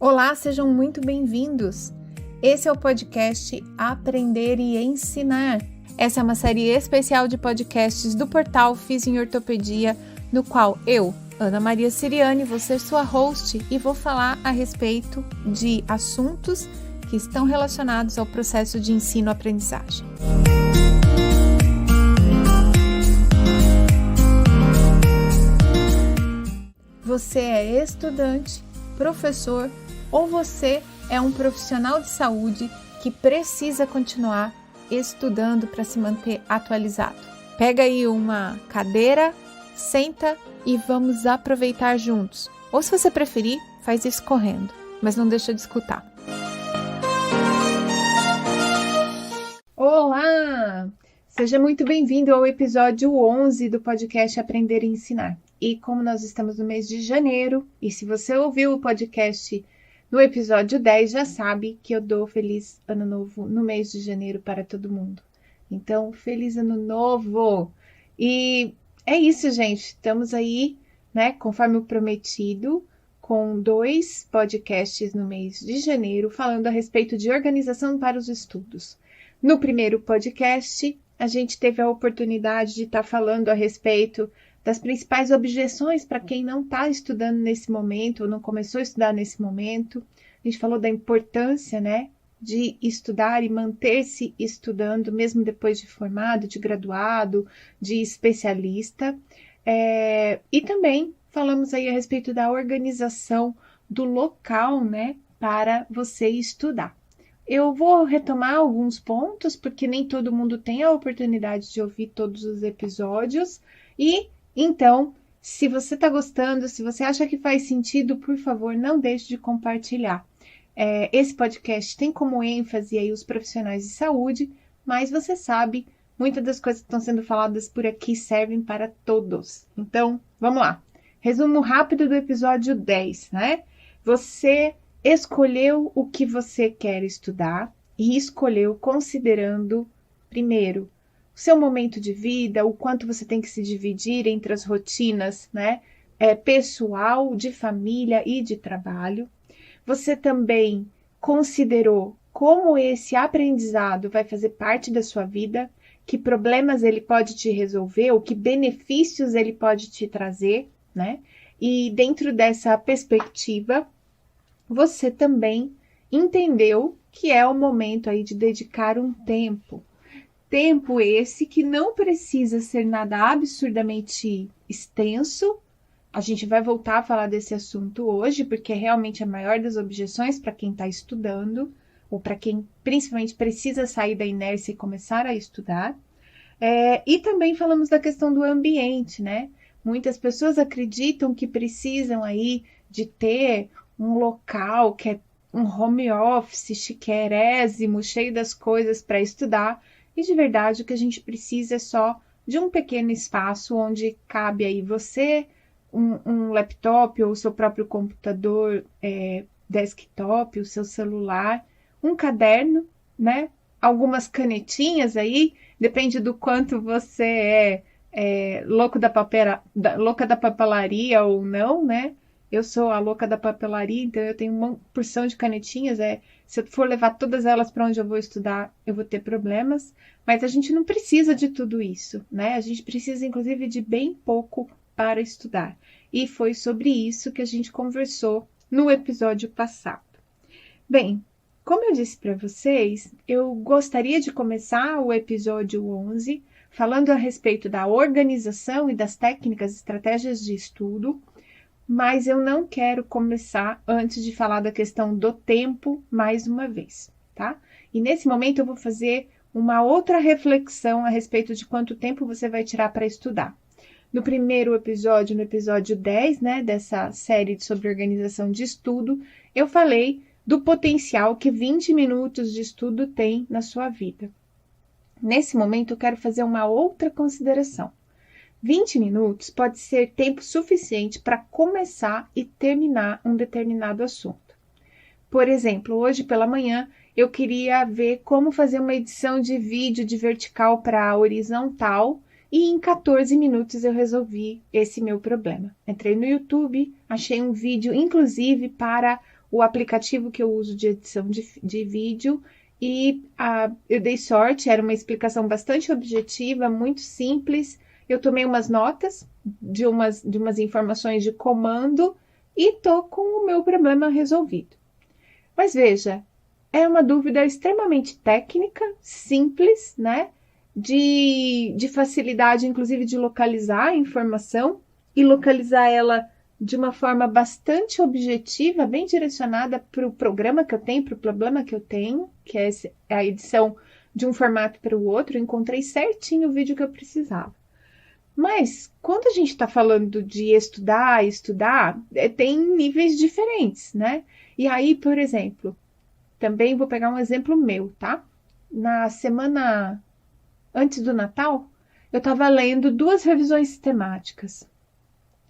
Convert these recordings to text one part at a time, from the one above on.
Olá, sejam muito bem-vindos! Esse é o podcast Aprender e Ensinar. Essa é uma série especial de podcasts do portal Fiz em Ortopedia, no qual eu, Ana Maria Siriani, vou ser sua host e vou falar a respeito de assuntos que estão relacionados ao processo de ensino-aprendizagem. Você é estudante, professor ou você é um profissional de saúde que precisa continuar estudando para se manter atualizado. Pega aí uma cadeira, senta e vamos aproveitar juntos. Ou se você preferir, faz isso correndo, mas não deixa de escutar. Olá! Seja muito bem-vindo ao episódio 11 do podcast Aprender e Ensinar. E como nós estamos no mês de janeiro, e se você ouviu o podcast no episódio 10, já sabe que eu dou Feliz Ano Novo no mês de janeiro para todo mundo. Então, Feliz Ano Novo! E é isso, gente. Estamos aí, né, conforme o prometido, com 2 podcasts no mês de janeiro, falando a respeito de organização para os estudos. No primeiro podcast, a gente teve a oportunidade de estar falando a respeito das principais objeções para quem não está estudando nesse momento, ou não começou a estudar nesse momento. A gente falou da importância, né, de estudar e manter-se estudando, mesmo depois de formado, de graduado, de especialista. E também falamos aí a respeito da organização do local, né, para você estudar. Eu vou retomar alguns pontos, porque nem todo mundo tem a oportunidade de ouvir todos os episódios. E, então, se você está gostando, se você acha que faz sentido, por favor, não deixe de compartilhar. Esse podcast tem como ênfase aí os profissionais de saúde, mas você sabe, muitas das coisas que estão sendo faladas por aqui servem para todos. Então, vamos lá. Resumo rápido do episódio 10, né? Você escolheu o que você quer estudar e escolheu considerando, primeiro, o seu momento de vida, o quanto você tem que se dividir entre as rotinas, né, pessoal, de família e de trabalho. Você também considerou como esse aprendizado vai fazer parte da sua vida, que problemas ele pode te resolver, ou que benefícios ele pode te trazer, né? E dentro dessa perspectiva, você também entendeu que é o momento aí de dedicar um tempo. Tempo esse que não precisa ser nada absurdamente extenso. A gente vai voltar a falar desse assunto hoje, porque é realmente a maior das objeções para quem está estudando, ou para quem principalmente precisa sair da inércia e começar a estudar. E também falamos da questão do ambiente, né? Muitas pessoas acreditam que precisam aí de ter um local que é um home office chiquérrimo, cheio das coisas para estudar, e de verdade o que a gente precisa é só de um pequeno espaço onde cabe aí você, um laptop ou o seu próprio computador desktop, o seu celular, um caderno, né? Algumas canetinhas aí, depende do quanto você é louca da papelaria ou não, né? Eu sou a louca da papelaria, então eu tenho uma porção de canetinhas. Se eu for levar todas elas para onde eu vou estudar, eu vou ter problemas. Mas a gente não precisa de tudo isso, né? A gente precisa, inclusive, de bem pouco para estudar. E foi sobre isso que a gente conversou no episódio passado. Bem, como eu disse para vocês, eu gostaria de começar o episódio 11 falando a respeito da organização e das técnicas e estratégias de estudo, mas eu não quero começar antes de falar da questão do tempo mais uma vez, tá? E nesse momento eu vou fazer uma outra reflexão a respeito de quanto tempo você vai tirar para estudar. No primeiro episódio, no episódio 10, né, dessa série sobre organização de estudo, eu falei do potencial que 20 minutos de estudo tem na sua vida. Nesse momento eu quero fazer uma outra consideração. 20 minutos pode ser tempo suficiente para começar e terminar um determinado assunto. Por exemplo, hoje pela manhã eu queria ver como fazer uma edição de vídeo de vertical para horizontal e em 14 minutos eu resolvi esse meu problema. Entrei no YouTube, achei um vídeo inclusive para o aplicativo que eu uso de edição de vídeo e eu dei sorte, era uma explicação bastante objetiva, muito simples. Eu tomei umas notas de umas informações de comando e tô com o meu problema resolvido. Mas veja, é uma dúvida extremamente técnica, simples, né? De facilidade, inclusive, de localizar a informação e localizar ela de uma forma bastante objetiva, bem direcionada para o programa que eu tenho, para o problema que eu tenho, que é a edição de um formato para o outro. Eu encontrei certinho o vídeo que eu precisava. Mas, quando a gente está falando de estudar, tem níveis diferentes, né? E aí, por exemplo, também vou pegar um exemplo meu, tá? Na semana antes do Natal, eu estava lendo 2 revisões sistemáticas.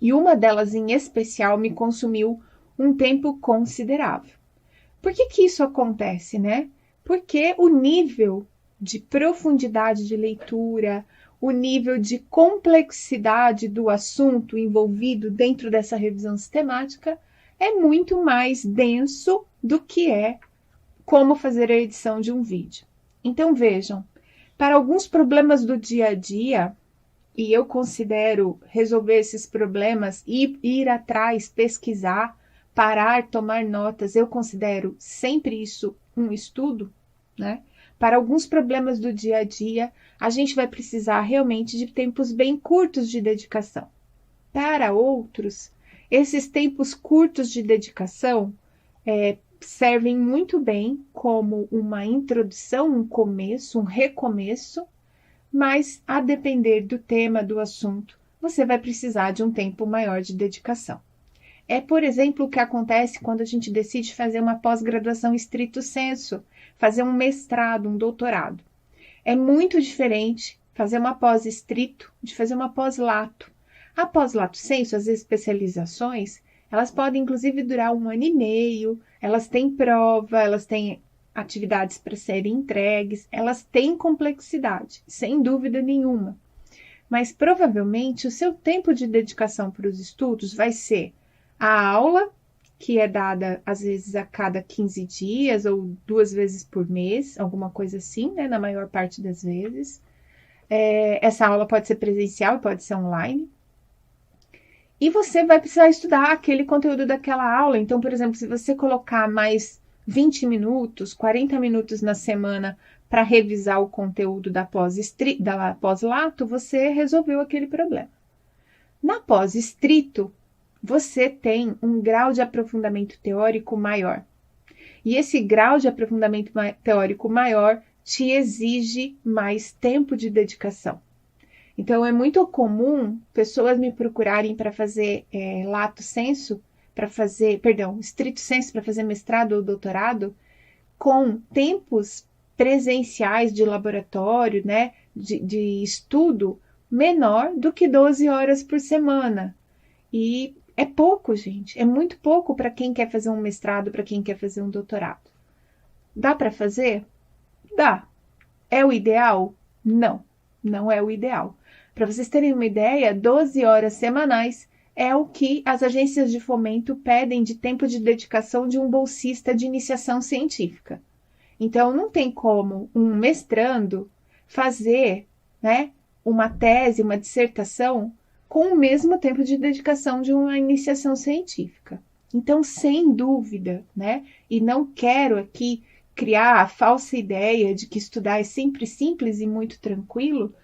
E uma delas em especial me consumiu um tempo considerável. Por que isso acontece, né? Porque o nível de profundidade de leitura, o nível de complexidade do assunto envolvido dentro dessa revisão sistemática é muito mais denso do que é como fazer a edição de um vídeo. Então vejam, para alguns problemas do dia a dia, e eu considero resolver esses problemas e ir atrás, pesquisar, parar, tomar notas, eu considero sempre isso um estudo, né? Para alguns problemas do dia a dia, a gente vai precisar realmente de tempos bem curtos de dedicação. Para outros, esses tempos curtos de dedicação servem muito bem como uma introdução, um começo, um recomeço, mas a depender do tema, do assunto, você vai precisar de um tempo maior de dedicação. É, por exemplo, o que acontece quando a gente decide fazer uma pós-graduação stricto sensu, fazer um mestrado, um doutorado. É muito diferente fazer uma pós-estrito de fazer uma pós-lato. A pós-lato sensu, as especializações, elas podem inclusive durar 1 ano e meio, elas têm prova, elas têm atividades para serem entregues, elas têm complexidade, sem dúvida nenhuma. Mas provavelmente o seu tempo de dedicação para os estudos vai ser a aula, que é dada às vezes a cada 15 dias ou 2 vezes por mês, alguma coisa assim, né, na maior parte das vezes. Essa aula pode ser presencial e pode ser online. E você vai precisar estudar aquele conteúdo daquela aula. Então, por exemplo, se você colocar mais 20 minutos, 40 minutos na semana para revisar o conteúdo da pós-lato, você resolveu aquele problema. Na pós-estrito, você tem um grau de aprofundamento teórico maior. E esse grau de aprofundamento teórico maior te exige mais tempo de dedicação. Então, é muito comum pessoas me procurarem para fazer lato sensu, stricto sensu, para fazer mestrado ou doutorado, com tempos presenciais de laboratório, né, de estudo, menor do que 12 horas por semana. E é pouco, gente. É muito pouco para quem quer fazer um mestrado, para quem quer fazer um doutorado. Dá para fazer? Dá. É o ideal? Não, não é o ideal. Para vocês terem uma ideia, 12 horas semanais é o que as agências de fomento pedem de tempo de dedicação de um bolsista de iniciação científica. Então, não tem como um mestrando fazer, né, uma tese, uma dissertação com o mesmo tempo de dedicação de uma iniciação científica. Então, sem dúvida, né, e não quero aqui criar a falsa ideia de que estudar é sempre simples e muito tranquilo,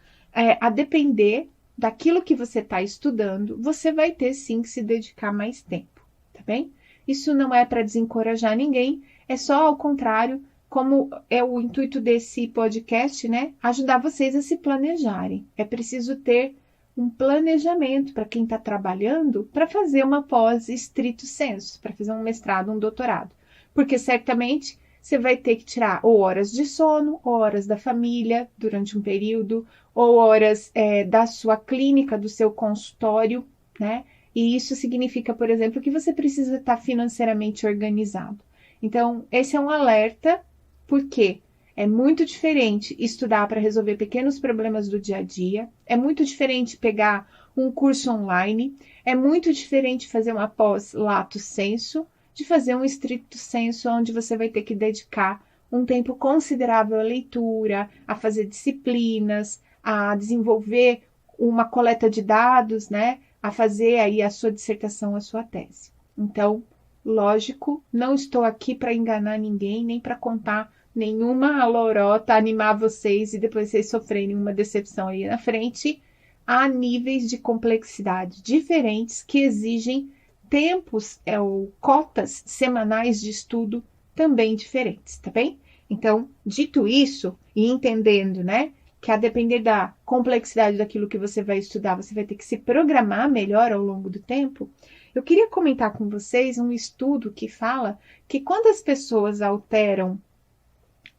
a depender daquilo que você está estudando, você vai ter sim que se dedicar mais tempo, tá bem? Isso não é para desencorajar ninguém, é só ao contrário, como é o intuito desse podcast, né? Ajudar vocês a se planejarem. É preciso ter um planejamento para quem está trabalhando para fazer uma pós stricto sensu, para fazer um mestrado, um doutorado. Porque certamente você vai ter que tirar ou horas de sono, ou horas da família durante um período, ou horas da sua clínica, do seu consultório, né? E isso significa, por exemplo, que você precisa estar financeiramente organizado. Então, esse é um alerta, porque é muito diferente estudar para resolver pequenos problemas do dia a dia, é muito diferente pegar um curso online, é muito diferente fazer uma pós lato sensu, de fazer um estricto sensu, onde você vai ter que dedicar um tempo considerável à leitura, a fazer disciplinas, a desenvolver uma coleta de dados, né? A fazer aí a sua dissertação, a sua tese. Então, lógico, não estou aqui para enganar ninguém, nem para contar nenhuma lorota, animar vocês e depois vocês sofrerem uma decepção aí na frente. Há níveis de complexidade diferentes que exigem tempos ou cotas semanais de estudo também diferentes, tá bem? Então, dito isso e entendendo, né, que a depender da complexidade daquilo que você vai estudar, você vai ter que se programar melhor ao longo do tempo, eu queria comentar com vocês um estudo que fala que quando as pessoas alteram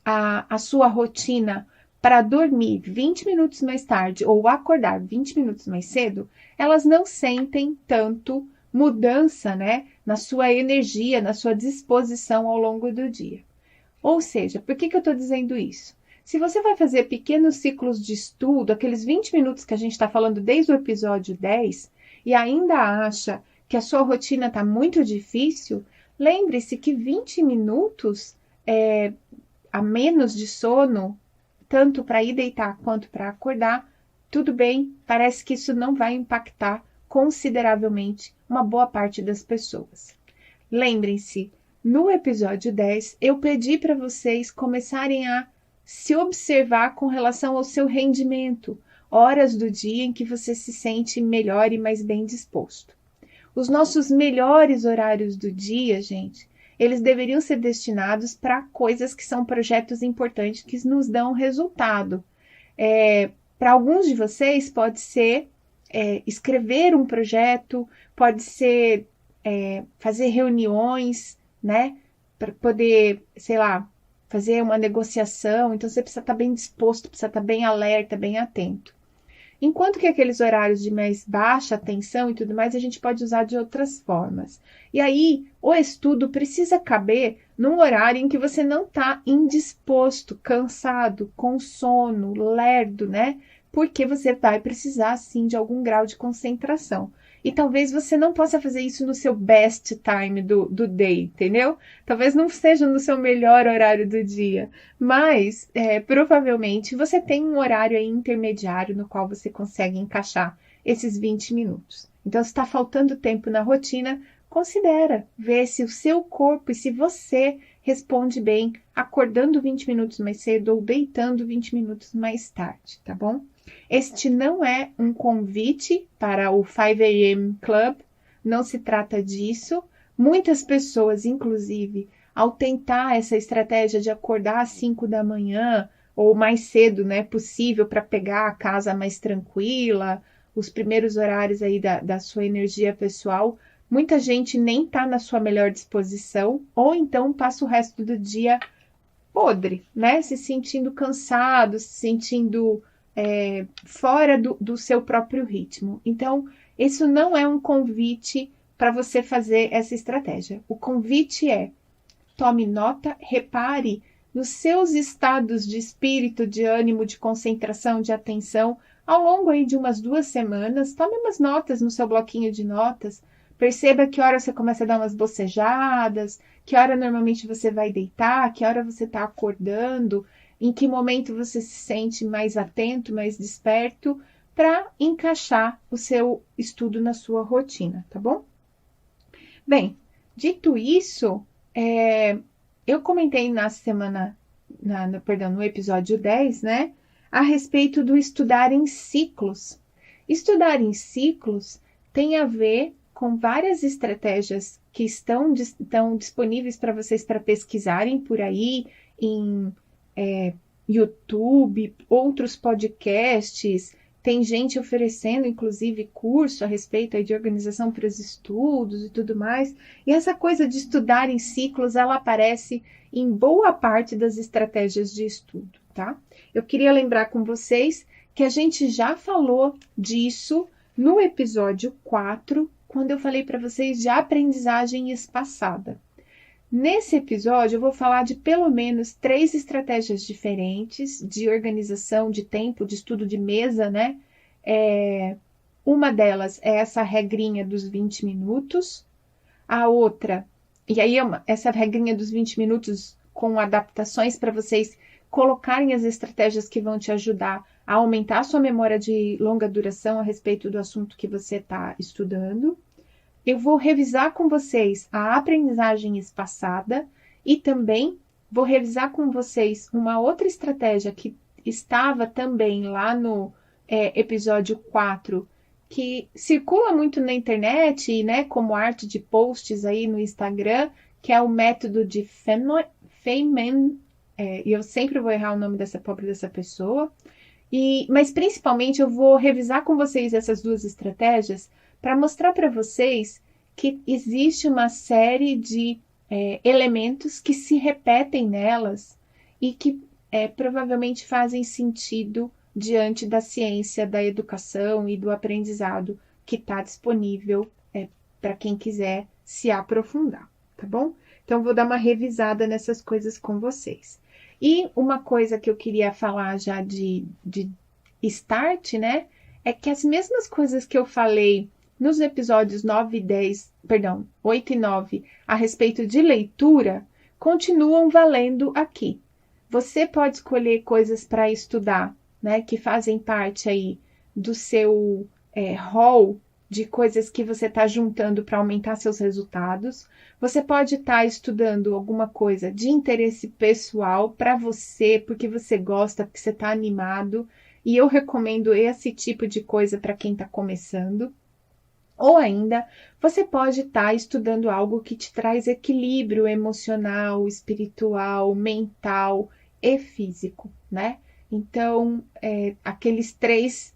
a sua rotina para dormir 20 minutos mais tarde ou acordar 20 minutos mais cedo, elas não sentem tanto mudança, né, na sua energia, na sua disposição ao longo do dia. Ou seja, por que eu estou dizendo isso? Se você vai fazer pequenos ciclos de estudo, aqueles 20 minutos que a gente está falando desde o episódio 10, e ainda acha que a sua rotina está muito difícil, lembre-se que 20 minutos a menos de sono, tanto para ir deitar quanto para acordar, tudo bem, parece que isso não vai impactar consideravelmente uma boa parte das pessoas. Lembrem-se, no episódio 10, eu pedi para vocês começarem a se observar com relação ao seu rendimento, horas do dia em que você se sente melhor e mais bem disposto. Os nossos melhores horários do dia, gente, eles deveriam ser destinados para coisas que são projetos importantes que nos dão resultado. Para alguns de vocês pode ser escrever um projeto, pode ser fazer reuniões, né? Para poder, sei lá, fazer uma negociação. Então você precisa estar bem disposto, precisa estar bem alerta, bem atento. Enquanto que aqueles horários de mais baixa atenção e tudo mais, a gente pode usar de outras formas. E aí, o estudo precisa caber num horário em que você não está indisposto, cansado, com sono, lerdo, né? Porque você vai precisar, sim, de algum grau de concentração. E talvez você não possa fazer isso no seu best time do day, entendeu? Talvez não seja no seu melhor horário do dia, mas provavelmente você tem um horário aí intermediário no qual você consegue encaixar esses 20 minutos. Então, se está faltando tempo na rotina, considera ver se o seu corpo e se você responde bem acordando 20 minutos mais cedo ou deitando 20 minutos mais tarde, tá bom? Este não é um convite para o 5 a.m. Club, não se trata disso. Muitas pessoas, inclusive, ao tentar essa estratégia de acordar às 5 da manhã ou mais cedo, né, possível para pegar a casa mais tranquila, os primeiros horários aí da sua energia pessoal, muita gente nem está na sua melhor disposição ou então passa o resto do dia podre, né, se sentindo cansado, se sentindo fora do seu próprio ritmo. Então, isso não é um convite para você fazer essa estratégia. O convite é: tome nota, repare nos seus estados de espírito, de ânimo, de concentração, de atenção, ao longo aí de umas 2 semanas. Tome umas notas no seu bloquinho de notas. Perceba que hora você começa a dar umas bocejadas, que hora normalmente você vai deitar, que hora você está acordando, em que momento você se sente mais atento, mais desperto, para encaixar o seu estudo na sua rotina, tá bom? Bem, dito isso, eu comentei no episódio 10, né, a respeito do estudar em ciclos. Estudar em ciclos tem a ver com várias estratégias que estão disponíveis para vocês para pesquisarem por aí, em YouTube, outros podcasts, tem gente oferecendo, inclusive, curso a respeito aí de organização para os estudos e tudo mais. E essa coisa de estudar em ciclos, ela aparece em boa parte das estratégias de estudo, tá? Eu queria lembrar com vocês que a gente já falou disso no episódio 4, quando eu falei para vocês de aprendizagem espaçada. Nesse episódio, eu vou falar de pelo menos 3 estratégias diferentes de organização de tempo, de estudo de mesa, né? Uma delas é essa regrinha dos 20 minutos. A outra E aí, essa regrinha dos 20 minutos com adaptações para vocês colocarem as estratégias que vão te ajudar a aumentar a sua memória de longa duração a respeito do assunto que você está estudando. Eu vou revisar com vocês a aprendizagem espaçada e também vou revisar com vocês uma outra estratégia que estava também lá no episódio 4, que circula muito na internet, né, como arte de posts aí no Instagram, que é o método de Feynman, e eu sempre vou errar o nome dessa pessoa, mas principalmente eu vou revisar com vocês essas duas estratégias para mostrar para vocês que existe uma série de elementos que se repetem nelas e que provavelmente fazem sentido diante da ciência, da educação e do aprendizado que está disponível para quem quiser se aprofundar, tá bom? Então, vou dar uma revisada nessas coisas com vocês. E uma coisa que eu queria falar já de start, né? É que as mesmas coisas que eu falei nos episódios 8 e 9, a respeito de leitura, continuam valendo aqui. Você pode escolher coisas para estudar, né, que fazem parte aí do seu hall de coisas que você está juntando para aumentar seus resultados. Você pode estar estudando alguma coisa de interesse pessoal para você, porque você gosta, porque você está animado. E eu recomendo esse tipo de coisa para quem está começando. Ou ainda, você pode estar estudando algo que te traz equilíbrio emocional, espiritual, mental e físico, né? Então, aqueles três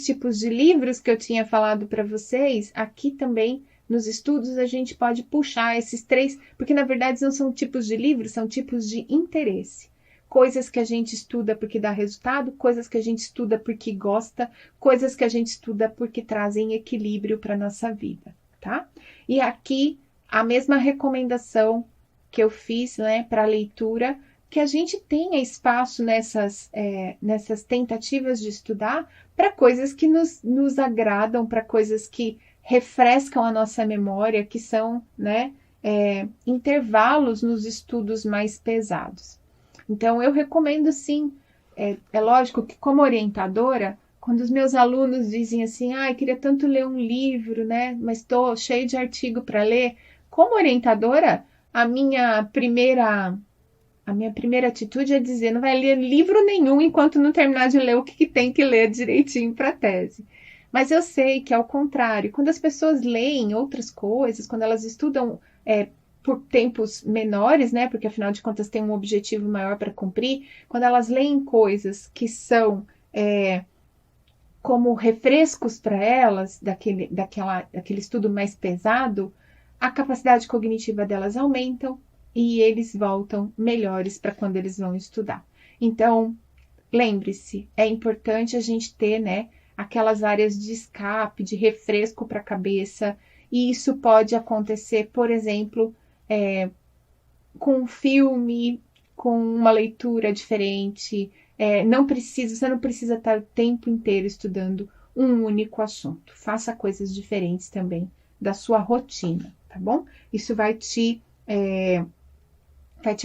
tipos de livros que eu tinha falado para vocês, aqui também nos estudos a gente pode puxar esses três, porque na verdade não são tipos de livros, são tipos de interesse. Coisas que a gente estuda porque dá resultado, coisas que a gente estuda porque gosta, coisas que a gente estuda porque trazem equilíbrio para a nossa vida, tá? E aqui a mesma recomendação que eu fiz, né, para a leitura, que a gente tenha espaço nessas tentativas de estudar para coisas que nos agradam, para coisas que refrescam a nossa memória, que são, né, intervalos nos estudos mais pesados. Então, eu recomendo sim, é lógico que como orientadora, quando os meus alunos dizem assim, queria tanto ler um livro, né, mas estou cheio de artigo para ler, como orientadora, a minha primeira atitude é dizer, não vai ler livro nenhum enquanto não terminar de ler o que tem que ler direitinho para a tese. Mas eu sei que, ao contrário, quando as pessoas leem outras coisas, quando elas estudam por tempos menores, né, porque afinal de contas tem um objetivo maior para cumprir, quando elas leem coisas que são como refrescos para elas, daquele estudo mais pesado, a capacidade cognitiva delas aumentam, e eles voltam melhores para quando eles vão estudar. Então, lembre-se, é importante a gente ter, né, aquelas áreas de escape, de refresco para a cabeça, e isso pode acontecer, por exemplo, com um filme, com uma leitura diferente. Você não precisa estar o tempo inteiro estudando um único assunto. Faça coisas diferentes também da sua rotina, tá bom? Isso vai te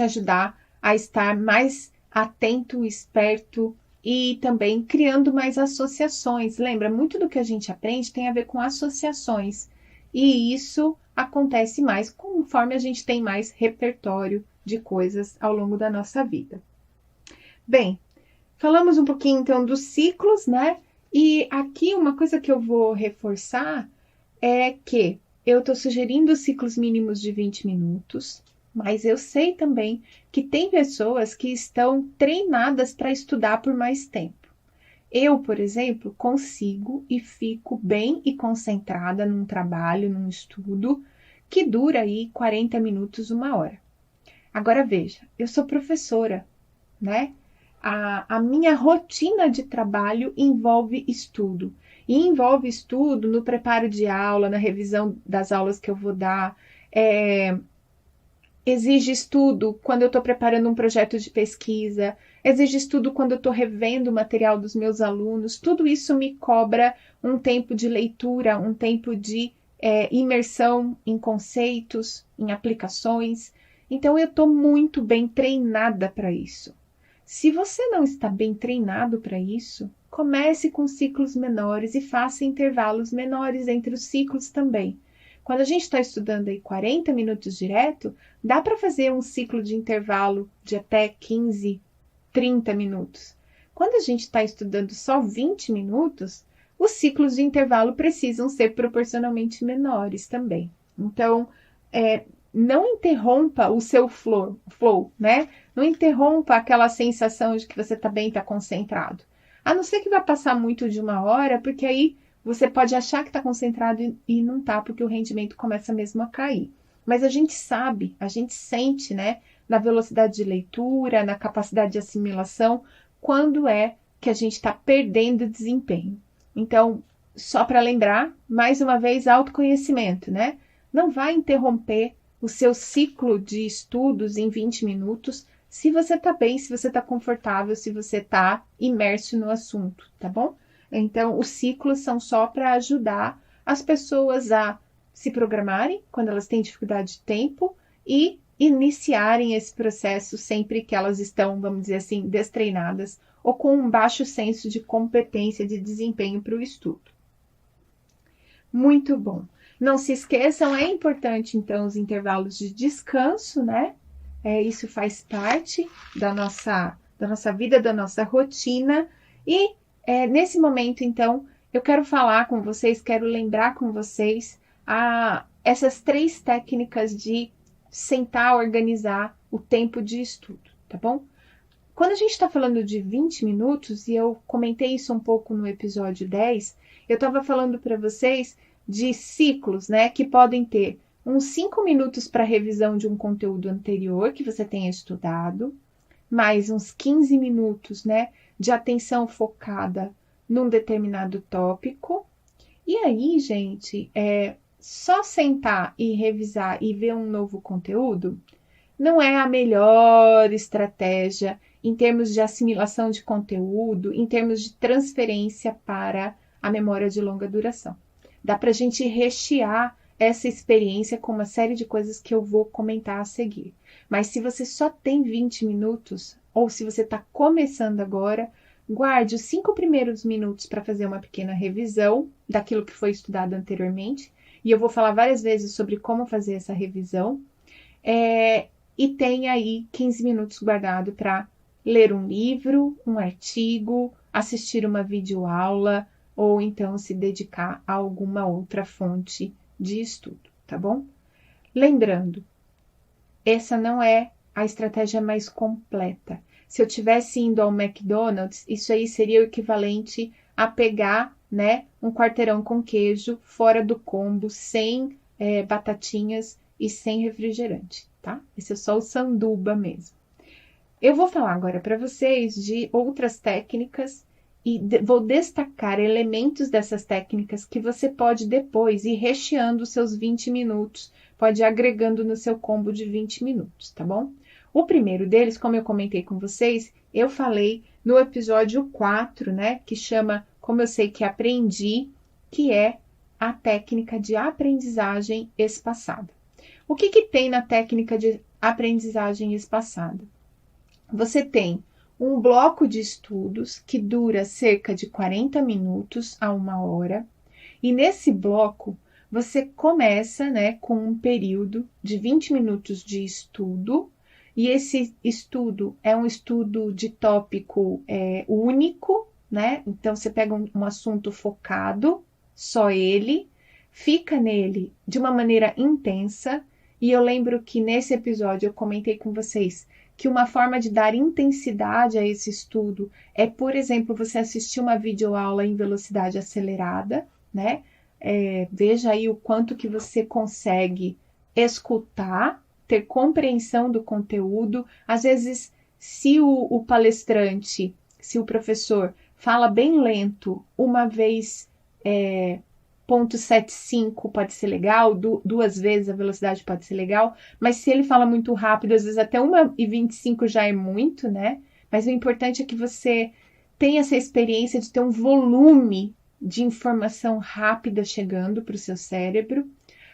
ajudar a estar mais atento, esperto e também criando mais associações. Lembra, muito do que a gente aprende tem a ver com associações. E isso acontece mais conforme a gente tem mais repertório de coisas ao longo da nossa vida. Bem, falamos um pouquinho então dos ciclos, né? E aqui uma coisa que eu vou reforçar é que eu estou sugerindo ciclos mínimos de 20 minutos, mas eu sei também que tem pessoas que estão treinadas para estudar por mais tempo. Eu, por exemplo, consigo e fico bem e concentrada num trabalho, num estudo, que dura aí 40 minutos, 1 hora. Agora veja, eu sou professora, né? A minha rotina de trabalho envolve estudo. E envolve estudo no preparo de aula, na revisão das aulas que eu vou dar. Exige estudo quando eu estou preparando um projeto de pesquisa. Exige estudo quando eu estou revendo o material dos meus alunos. Tudo isso me cobra um tempo de leitura, um tempo de imersão em conceitos, em aplicações. Então, eu estou muito bem treinada para isso. Se você não está bem treinado para isso, comece com ciclos menores e faça intervalos menores entre os ciclos também. Quando a gente está estudando aí 40 minutos direto, dá para fazer um ciclo de intervalo de até 15, 30 minutos. Quando a gente está estudando só 20 minutos, os ciclos de intervalo precisam ser proporcionalmente menores também. Então, não interrompa o seu flow, né? Não interrompa aquela sensação de que você está bem, está concentrado. A não ser que vai passar muito de 1 hora, porque aí você pode achar que está concentrado e não está, porque o rendimento começa mesmo a cair. Mas a gente sabe, a gente sente, né? Na velocidade de leitura, na capacidade de assimilação, quando é que a gente está perdendo desempenho. Então, só para lembrar, mais uma vez, autoconhecimento, né? Não vai interromper o seu ciclo de estudos em 20 minutos se você está bem, se você está confortável, se você está imerso no assunto, tá bom? Então, os ciclos são só para ajudar as pessoas a se programarem quando elas têm dificuldade de tempo e iniciarem esse processo sempre que elas estão, vamos dizer assim, destreinadas ou com um baixo senso de competência, de desempenho para o estudo. Muito bom. Não se esqueçam, é importante, então, os intervalos de descanso, né? Isso faz parte da nossa vida, da nossa rotina. E nesse momento, então, eu quero falar com vocês, quero lembrar com vocês essas 3 técnicas de sentar, organizar o tempo de estudo, tá bom? Quando a gente está falando de 20 minutos, e eu comentei isso um pouco no episódio 10, eu estava falando para vocês de ciclos, né, que podem ter uns 5 minutos para revisão de um conteúdo anterior que você tenha estudado, mais uns 15 minutos, né, de atenção focada num determinado tópico. E aí, gente, só sentar e revisar e ver um novo conteúdo não é a melhor estratégia em termos de assimilação de conteúdo, em termos de transferência para a memória de longa duração. Dá para a gente rechear essa experiência com uma série de coisas que eu vou comentar a seguir. Mas se você só tem 20 minutos, ou se você está começando agora, guarde os 5 primeiros minutos para fazer uma pequena revisão daquilo que foi estudado anteriormente. E eu vou falar várias vezes sobre como fazer essa revisão. E tem aí 15 minutos guardado para ler um livro, um artigo, assistir uma videoaula ou então se dedicar a alguma outra fonte de estudo, tá bom? Lembrando, essa não é a estratégia mais completa. Se eu tivesse indo ao McDonald's, isso aí seria o equivalente a pegar, né, um quarteirão com queijo fora do combo, sem batatinhas e sem refrigerante, tá? Esse é só o sanduba mesmo. Eu vou falar agora para vocês de outras técnicas e vou destacar elementos dessas técnicas que você pode depois ir recheando os seus 20 minutos, pode ir agregando no seu combo de 20 minutos, tá bom? O primeiro deles, como eu comentei com vocês, eu falei no episódio 4, né, que chama Como Eu Sei Que Aprendi, que é a técnica de aprendizagem espaçada. O que tem na técnica de aprendizagem espaçada? Você tem um bloco de estudos que dura cerca de 40 minutos a 1 hora, e nesse bloco você começa, né, com um período de 20 minutos de estudo, e esse estudo é um estudo de tópico único, né? Então você pega um assunto focado, só ele, fica nele de uma maneira intensa, e eu lembro que nesse episódio eu comentei com vocês que uma forma de dar intensidade a esse estudo é, por exemplo, você assistir uma videoaula em velocidade acelerada, né? Veja aí o quanto que você consegue escutar, ter compreensão do conteúdo. Às vezes, se o palestrante, se o professor fala bem lento, uma vez 0,75 pode ser legal, 2 vezes a velocidade pode ser legal, mas se ele fala muito rápido, às vezes até 1,25 já é muito, né? Mas o importante é que você tenha essa experiência de ter um volume de informação rápida chegando para o seu cérebro.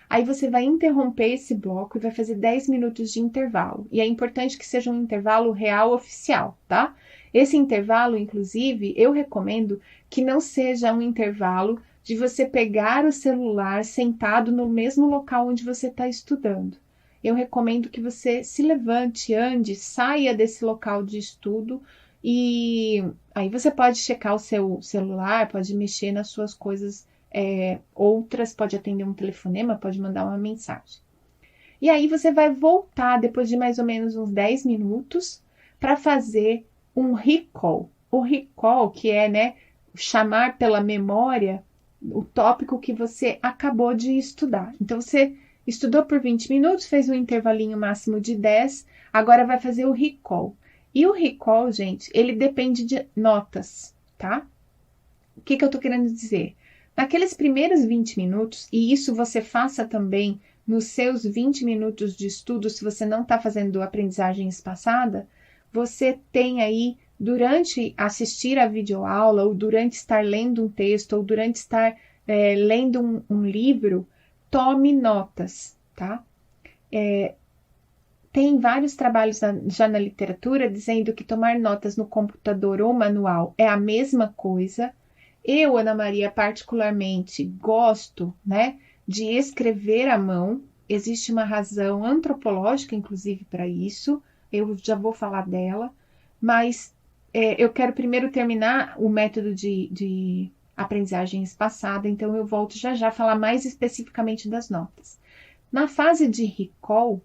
Aí você vai interromper esse bloco e vai fazer 10 minutos de intervalo. E é importante que seja um intervalo real oficial, tá? Esse intervalo, inclusive, eu recomendo que não seja um intervalo de você pegar o celular sentado no mesmo local onde você está estudando. Eu recomendo que você se levante, ande, saia desse local de estudo e aí você pode checar o seu celular, pode mexer nas suas coisas, outras, pode atender um telefonema, pode mandar uma mensagem. E aí você vai voltar depois de mais ou menos uns 10 minutos para fazer um recall. O recall, que é, né, chamar pela memória o tópico que você acabou de estudar. Então, você estudou por 20 minutos, fez um intervalinho máximo de 10, agora vai fazer o recall. E o recall, gente, ele depende de notas, tá? O que eu tô querendo dizer? Naqueles primeiros 20 minutos, e isso você faça também nos seus 20 minutos de estudo, se você não está fazendo aprendizagem espaçada, você tem aí, durante assistir a videoaula, ou durante estar lendo um texto, ou durante estar lendo um livro, tome notas, tá? Tem vários trabalhos já na literatura dizendo que tomar notas no computador ou manual é a mesma coisa. Eu, Ana Maria, particularmente gosto, né, de escrever à mão. Existe uma razão antropológica, inclusive, para isso. Eu já vou falar dela. Mas eu quero primeiro terminar o método de aprendizagem espaçada, então eu volto já a falar mais especificamente das notas. Na fase de recall,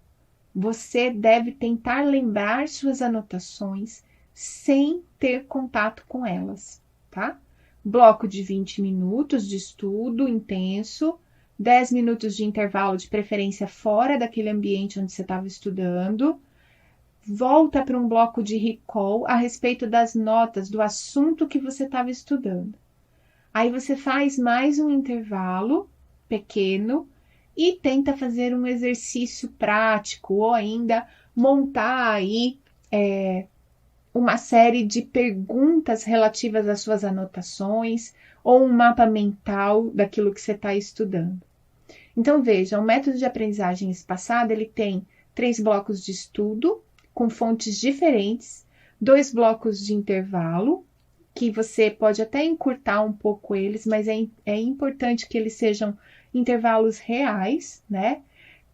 você deve tentar lembrar suas anotações sem ter contato com elas, tá? Bloco de 20 minutos de estudo intenso, 10 minutos de intervalo, de preferência fora daquele ambiente onde você estava estudando. Volta para um bloco de recall a respeito das notas do assunto que você estava estudando. Aí você faz mais um intervalo pequeno e tenta fazer um exercício prático ou ainda montar aí uma série de perguntas relativas às suas anotações ou um mapa mental daquilo que você está estudando. Então, veja, o método de aprendizagem espaçada, ele tem 3 blocos de estudo com fontes diferentes, 2 blocos de intervalo, que você pode até encurtar um pouco eles, mas é importante que eles sejam intervalos reais, né?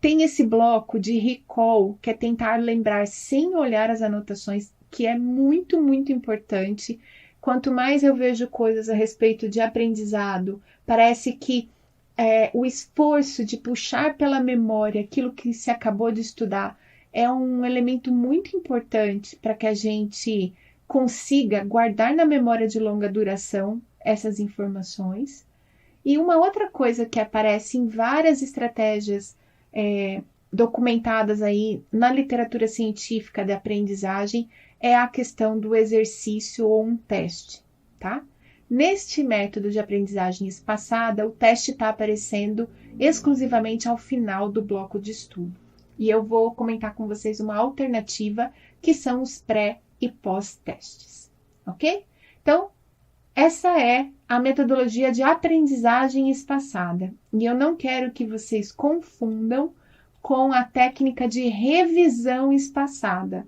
Tem esse bloco de recall, que é tentar lembrar sem olhar as anotações, que é muito, muito importante. Quanto mais eu vejo coisas a respeito de aprendizado, parece que o esforço de puxar pela memória aquilo que se acabou de estudar é um elemento muito importante para que a gente consiga guardar na memória de longa duração essas informações. E uma outra coisa que aparece em várias estratégias documentadas aí na literatura científica de aprendizagem é a questão do exercício ou um teste, tá? Neste método de aprendizagem espaçada, o teste está aparecendo exclusivamente ao final do bloco de estudo. E eu vou comentar com vocês uma alternativa, que são os pré- e pós-testes, ok? Então, essa é a metodologia de aprendizagem espaçada. E eu não quero que vocês confundam com a técnica de revisão espaçada.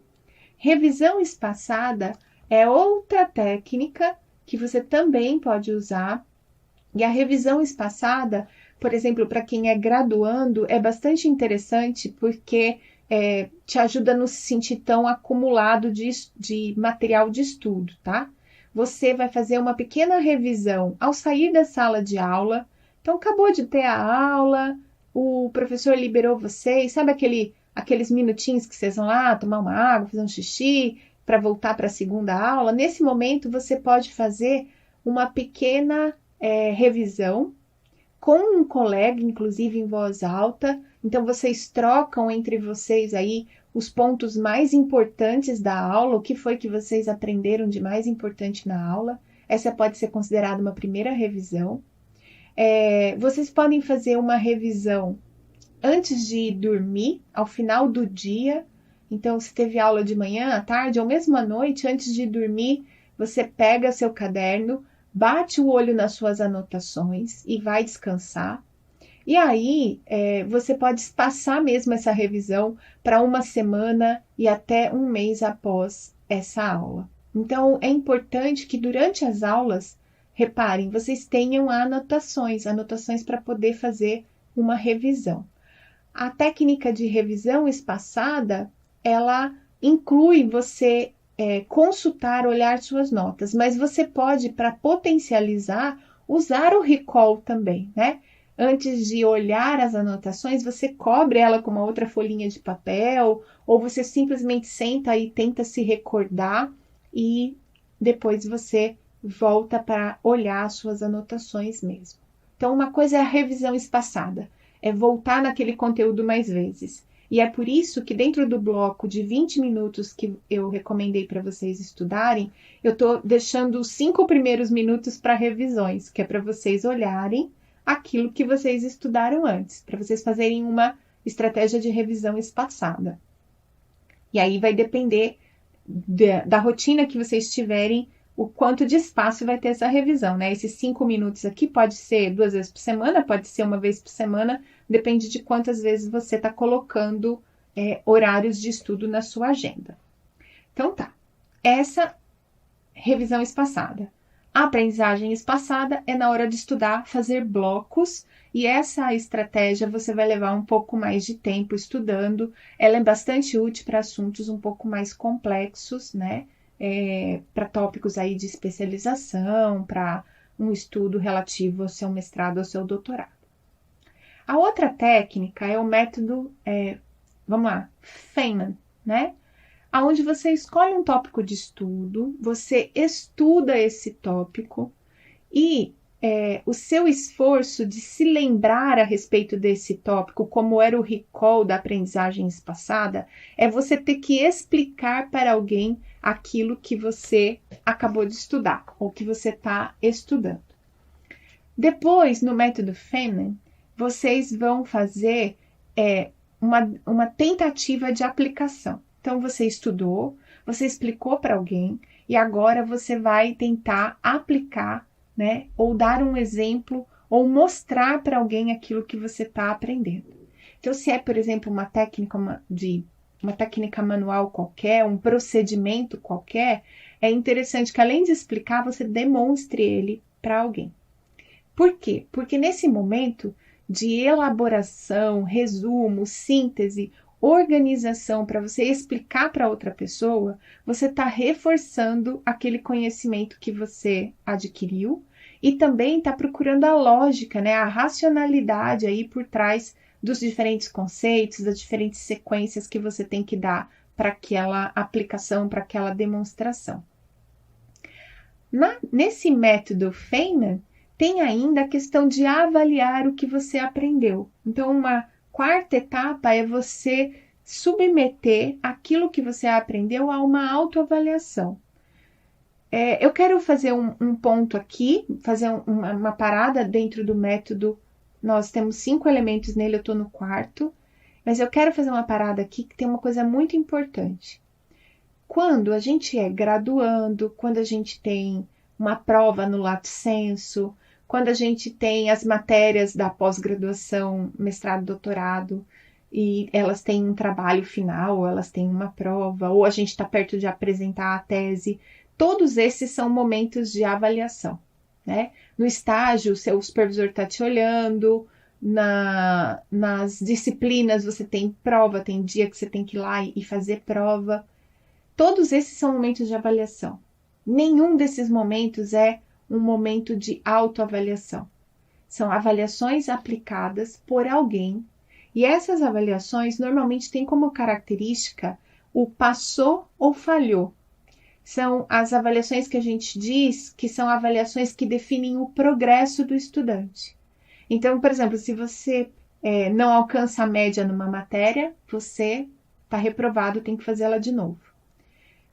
Revisão espaçada é outra técnica que você também pode usar. E a revisão espaçada, por exemplo, para quem é graduando, é bastante interessante porque te ajuda a não se sentir tão acumulado de material de estudo, tá? Você vai fazer uma pequena revisão ao sair da sala de aula. Então, acabou de ter a aula, o professor liberou vocês, sabe aqueles minutinhos que vocês vão lá tomar uma água, fazer um xixi, para voltar para a segunda aula? Nesse momento, você pode fazer uma pequena revisão com um colega, inclusive em voz alta. Então, vocês trocam entre vocês aí os pontos mais importantes da aula, o que foi que vocês aprenderam de mais importante na aula. Essa pode ser considerada uma primeira revisão. Vocês podem fazer uma revisão antes de dormir, ao final do dia. Então, se teve aula de manhã, à tarde ou mesmo à noite, antes de dormir, você pega seu caderno, bate o olho nas suas anotações e vai descansar. E aí, você pode espaçar mesmo essa revisão para uma semana e até um mês após essa aula. Então, é importante que durante as aulas, reparem, vocês tenham anotações para poder fazer uma revisão. A técnica de revisão espaçada, ela inclui você consultar, olhar suas notas, mas você pode, para potencializar, usar o recall também, né? Antes de olhar as anotações, você cobre ela com uma outra folhinha de papel, ou você simplesmente senta e tenta se recordar e depois você volta para olhar as suas anotações mesmo. Então, uma coisa é a revisão espaçada, é voltar naquele conteúdo mais vezes. E é por isso que dentro do bloco de 20 minutos que eu recomendei para vocês estudarem, eu estou deixando os 5 primeiros minutos para revisões, que é para vocês olharem aquilo que vocês estudaram antes, para vocês fazerem uma estratégia de revisão espaçada. E aí vai depender da rotina que vocês tiverem, o quanto de espaço vai ter essa revisão, né? Esses 5 minutos aqui pode ser 2 vezes por semana, pode ser uma vez por semana, depende de quantas vezes você está colocando horários de estudo na sua agenda. Então tá, essa revisão espaçada. A aprendizagem espaçada é na hora de estudar, fazer blocos, e essa estratégia você vai levar um pouco mais de tempo estudando. Ela é bastante útil para assuntos um pouco mais complexos, né? Para tópicos aí de especialização, para um estudo relativo ao seu mestrado, ao seu doutorado. A outra técnica é o método, vamos lá, Feynman, né? Onde você escolhe um tópico de estudo, você estuda esse tópico e o seu esforço de se lembrar a respeito desse tópico, como era o recall da aprendizagem espaçada, é você ter que explicar para alguém aquilo que você acabou de estudar ou que você está estudando. Depois, no método Feynman, vocês vão fazer uma tentativa de aplicação. Então, você estudou, você explicou para alguém e agora você vai tentar aplicar, né? Ou dar um exemplo ou mostrar para alguém aquilo que você está aprendendo. Então, se é, por exemplo, uma técnica manual qualquer, um procedimento qualquer, é interessante que além de explicar, você demonstre ele para alguém. Por quê? Porque nesse momento de elaboração, resumo, síntese, organização para você explicar para outra pessoa, você está reforçando aquele conhecimento que você adquiriu e também está procurando a lógica, né, a racionalidade aí por trás dos diferentes conceitos, das diferentes sequências que você tem que dar para aquela aplicação, para aquela demonstração. Nesse método Feynman, tem ainda a questão de avaliar o que você aprendeu. Então, uma quarta etapa é você submeter aquilo que você aprendeu a uma autoavaliação. Eu quero fazer um ponto aqui, fazer uma parada dentro do método. Nós temos 5 elementos nele, eu estou no quarto, mas eu quero fazer uma parada aqui que tem uma coisa muito importante. Quando a gente é graduando, quando a gente tem uma prova no lato sensu, quando a gente tem as matérias da pós-graduação, mestrado, doutorado, e elas têm um trabalho final, ou elas têm uma prova, ou a gente está perto de apresentar a tese, todos esses são momentos de avaliação, né? No estágio, o seu supervisor está te olhando, nas disciplinas você tem prova, tem dia que você tem que ir lá e fazer prova. Todos esses são momentos de avaliação. Nenhum desses momentos é um momento de autoavaliação. São avaliações aplicadas por alguém e essas avaliações normalmente têm como característica o passou ou falhou. São as avaliações que a gente diz que são avaliações que definem o progresso do estudante. Então, por exemplo, se você não alcança a média numa matéria, você está reprovado, tem que fazer ela de novo.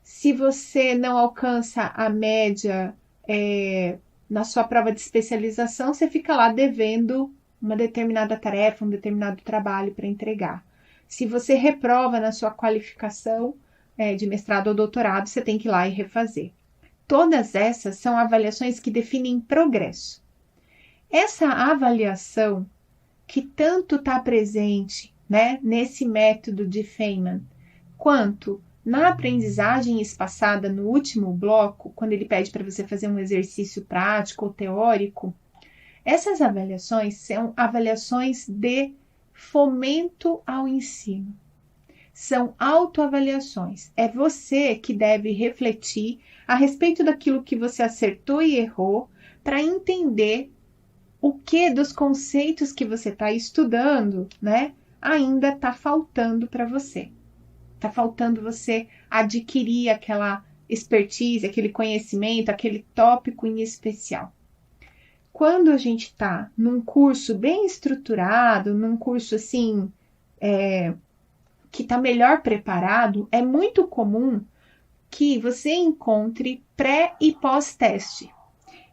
Se você não alcança a média na sua prova de especialização, você fica lá devendo uma determinada tarefa, um determinado trabalho para entregar. Se você reprova na sua qualificação de mestrado ou doutorado, você tem que ir lá e refazer. Todas essas são avaliações que definem progresso. Essa avaliação que tanto está presente, né, nesse método de Feynman, quanto na aprendizagem espaçada no último bloco, quando ele pede para você fazer um exercício prático ou teórico, essas avaliações são avaliações de fomento ao ensino. São autoavaliações. É você que deve refletir a respeito daquilo que você acertou e errou para entender o que dos conceitos que você está estudando, né, ainda está faltando para você. Está faltando você adquirir aquela expertise, aquele conhecimento, aquele tópico em especial. Quando a gente está num curso bem estruturado, num curso assim, que está melhor preparado, é muito comum que você encontre pré e pós-teste.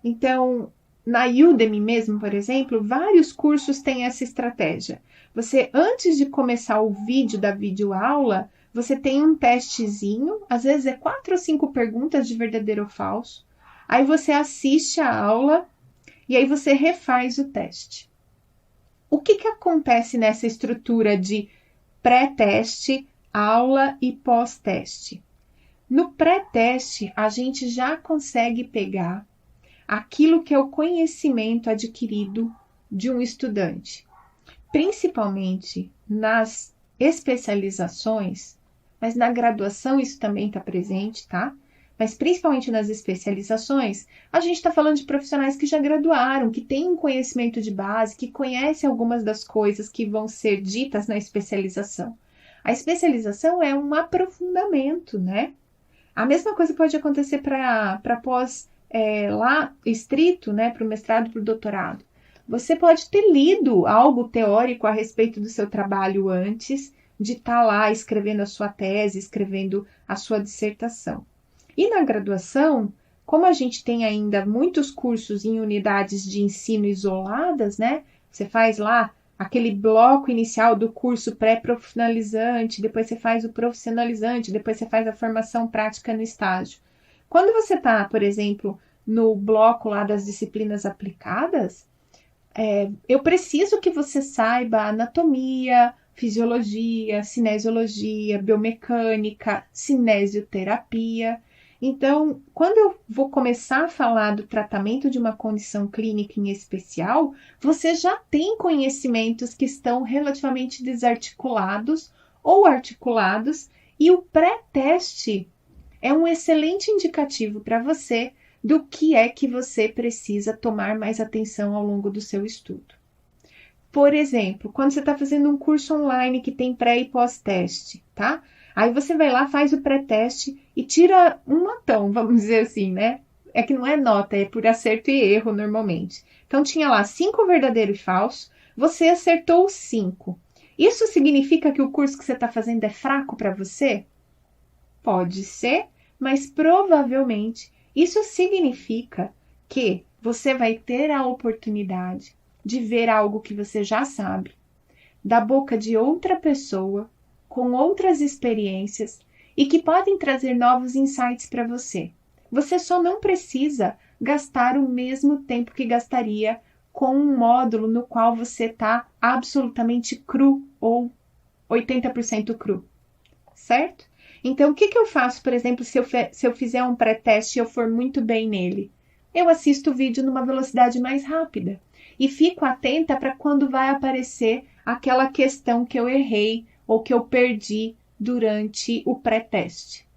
Então, na Udemy mesmo, por exemplo, vários cursos têm essa estratégia. Você, antes de começar o vídeo da videoaula, você tem um testezinho, às vezes é 4 ou 5 perguntas de verdadeiro ou falso. Aí você assiste a aula e aí você refaz o teste. O que acontece nessa estrutura de pré-teste, aula e pós-teste? No pré-teste, a gente já consegue pegar aquilo que é o conhecimento adquirido de um estudante, principalmente nas especializações, mas na graduação isso também está presente, tá? Mas principalmente nas especializações, a gente está falando de profissionais que já graduaram, que têm um conhecimento de base, que conhecem algumas das coisas que vão ser ditas na especialização. A especialização é um aprofundamento, né? A mesma coisa pode acontecer para pós lá estrito, né, para o mestrado e para o doutorado. Você pode ter lido algo teórico a respeito do seu trabalho antes de estar lá escrevendo a sua tese, escrevendo a sua dissertação. E na graduação, como a gente tem ainda muitos cursos em unidades de ensino isoladas, né? Você faz lá aquele bloco inicial do curso pré-profissionalizante, depois você faz o profissionalizante, depois você faz a formação prática no estágio. Quando você está, por exemplo, no bloco lá das disciplinas aplicadas, eu preciso que você saiba anatomia, fisiologia, cinesiologia, biomecânica, cinesioterapia. Então, quando eu vou começar a falar do tratamento de uma condição clínica em especial, você já tem conhecimentos que estão relativamente desarticulados ou articulados, e o pré-teste é um excelente indicativo para você do que é que você precisa tomar mais atenção ao longo do seu estudo. Por exemplo, quando você está fazendo um curso online que tem pré e pós-teste, tá? Aí você vai lá, faz o pré-teste e tira um notão, vamos dizer assim, né? É que não é nota, é por acerto e erro normalmente. Então tinha lá 5 verdadeiro e falso, você acertou 5. Isso significa que o curso que você está fazendo é fraco para você? Pode ser, mas provavelmente isso significa que você vai ter a oportunidade de ver algo que você já sabe, da boca de outra pessoa, com outras experiências e que podem trazer novos insights para você. Você só não precisa gastar o mesmo tempo que gastaria com um módulo no qual você está absolutamente cru ou 80% cru, certo? Então, o que eu faço, por exemplo, se eu fizer um pré-teste e eu for muito bem nele? Eu assisto o vídeo numa velocidade mais rápida e fico atenta para quando vai aparecer aquela questão que eu errei ou que eu perdi durante o pré-teste.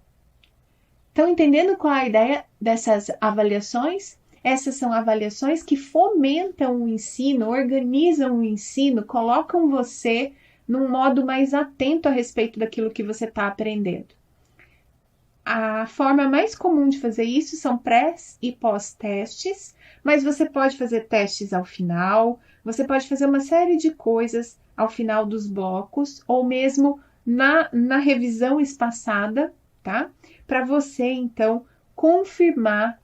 Estão entendendo qual é a ideia dessas avaliações? Essas são avaliações que fomentam o ensino, organizam o ensino, colocam você num modo mais atento a respeito daquilo que você está aprendendo. A forma mais comum de fazer isso são pré e pós-testes, mas você pode fazer testes ao final, você pode fazer uma série de coisas ao final dos blocos, ou mesmo na revisão espaçada, tá? Para você, então, confirmar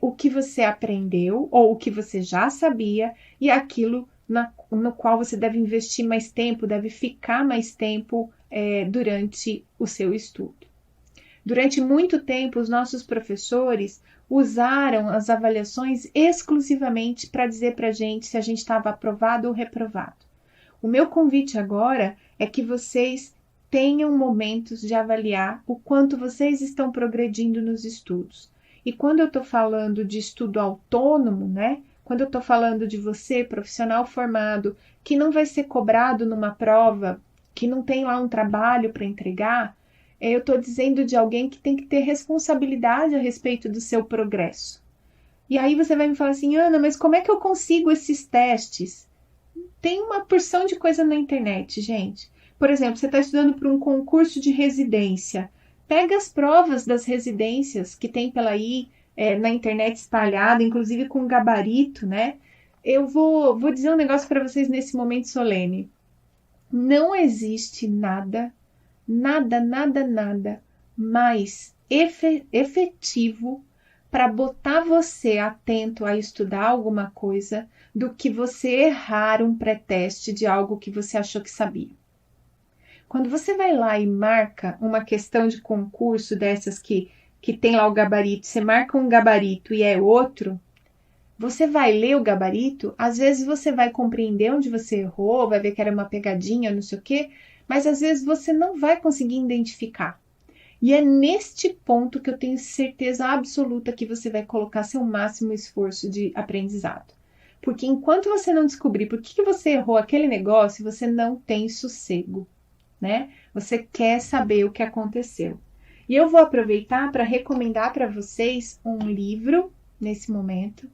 o que você aprendeu, ou o que você já sabia, e aquilo no qual você deve investir mais tempo, deve ficar mais tempo durante o seu estudo. Durante muito tempo, os nossos professores usaram as avaliações exclusivamente para dizer para a gente se a gente estava aprovado ou reprovado. O meu convite agora é que vocês tenham momentos de avaliar o quanto vocês estão progredindo nos estudos. E quando eu estou falando de estudo autônomo, né? Quando eu estou falando de você, profissional formado, que não vai ser cobrado numa prova, que não tem lá um trabalho para entregar, eu estou dizendo de alguém que tem que ter responsabilidade a respeito do seu progresso. E aí você vai me falar assim, Ana, mas como é que eu consigo esses testes? Tem uma porção de coisa na internet, gente. Por exemplo, você está estudando para um concurso de residência. Pega as provas das residências que tem pela aí na internet espalhada, inclusive com gabarito, né? Eu vou dizer um negócio para vocês nesse momento solene. Não existe nada mais efetivo para botar você atento a estudar alguma coisa do que você errar um pré-teste de algo que você achou que sabia. Quando você vai lá e marca uma questão de concurso dessas que tem lá o gabarito, você marca um gabarito e é outro, você vai ler o gabarito, às vezes você vai compreender onde você errou, vai ver que era uma pegadinha, não sei o quê, mas às vezes você não vai conseguir identificar. E é neste ponto que eu tenho certeza absoluta que você vai colocar seu máximo esforço de aprendizado. Porque enquanto você não descobrir por que você errou aquele negócio, você não tem sossego, né? Você quer saber o que aconteceu. E eu vou aproveitar para recomendar para vocês um livro, nesse momento,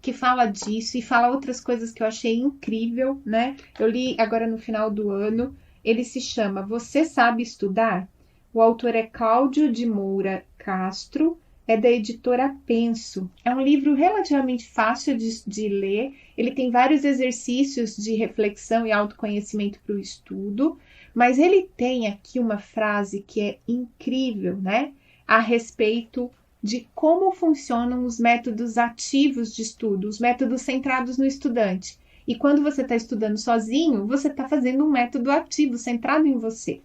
que fala disso e fala outras coisas que eu achei incrível, né? Eu li agora no final do ano. Ele se chama Você Sabe Estudar? O autor é Cláudio de Moura Castro, é da editora Penso. É um livro relativamente fácil de ler, ele tem vários exercícios de reflexão e autoconhecimento para o estudo, mas ele tem aqui uma frase que é incrível, né? A respeito de como funcionam os métodos ativos de estudo, os métodos centrados no estudante. E quando você está estudando sozinho, você está fazendo um método ativo, centrado em você.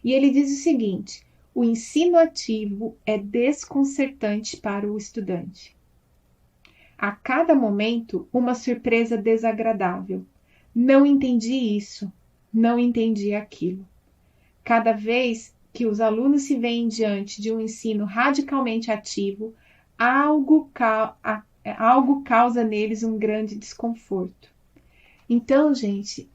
E ele diz o seguinte: o ensino ativo é desconcertante para o estudante. A cada momento, uma surpresa desagradável. Não entendi isso, não entendi aquilo. Cada vez que os alunos se veem diante de um ensino radicalmente ativo, algo causa neles um grande desconforto. Então, gente,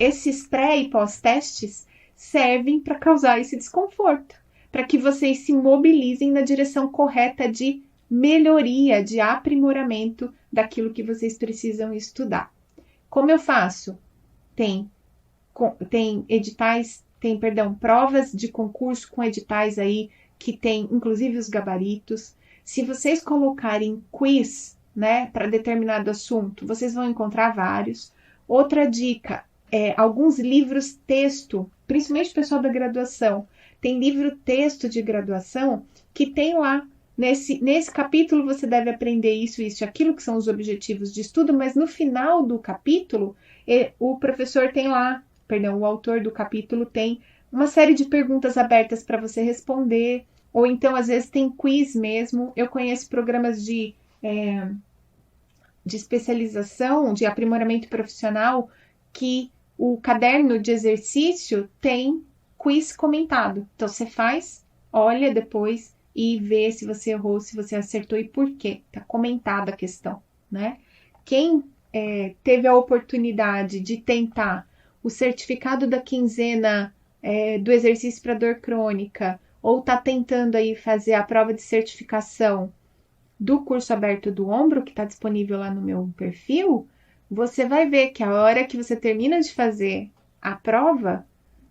esses pré e pós-testes servem para causar esse desconforto, para que vocês se mobilizem na direção correta de melhoria, de aprimoramento daquilo que vocês precisam estudar. Como eu faço? Tem provas de concurso com editais aí que tem inclusive os gabaritos. Se vocês colocarem quiz, né, para determinado assunto, vocês vão encontrar vários. Outra dica, alguns livros texto, principalmente o pessoal da graduação, tem livro texto de graduação que tem lá, nesse capítulo você deve aprender isso e aquilo, que são os objetivos de estudo, mas no final do capítulo, o professor tem lá, o autor do capítulo tem uma série de perguntas abertas para você responder, ou então às vezes tem quiz mesmo. Eu conheço programas de especialização, de aprimoramento profissional, que o caderno de exercício tem quiz comentado. Então você faz, olha depois e vê se você errou, se você acertou e por quê. Tá comentada a questão, né? Quem teve a oportunidade de tentar o certificado da quinzena do exercício para dor crônica, ou tá tentando aí fazer a prova de certificação do curso aberto do ombro, que está disponível lá no meu perfil, você vai ver que a hora que você termina de fazer a prova,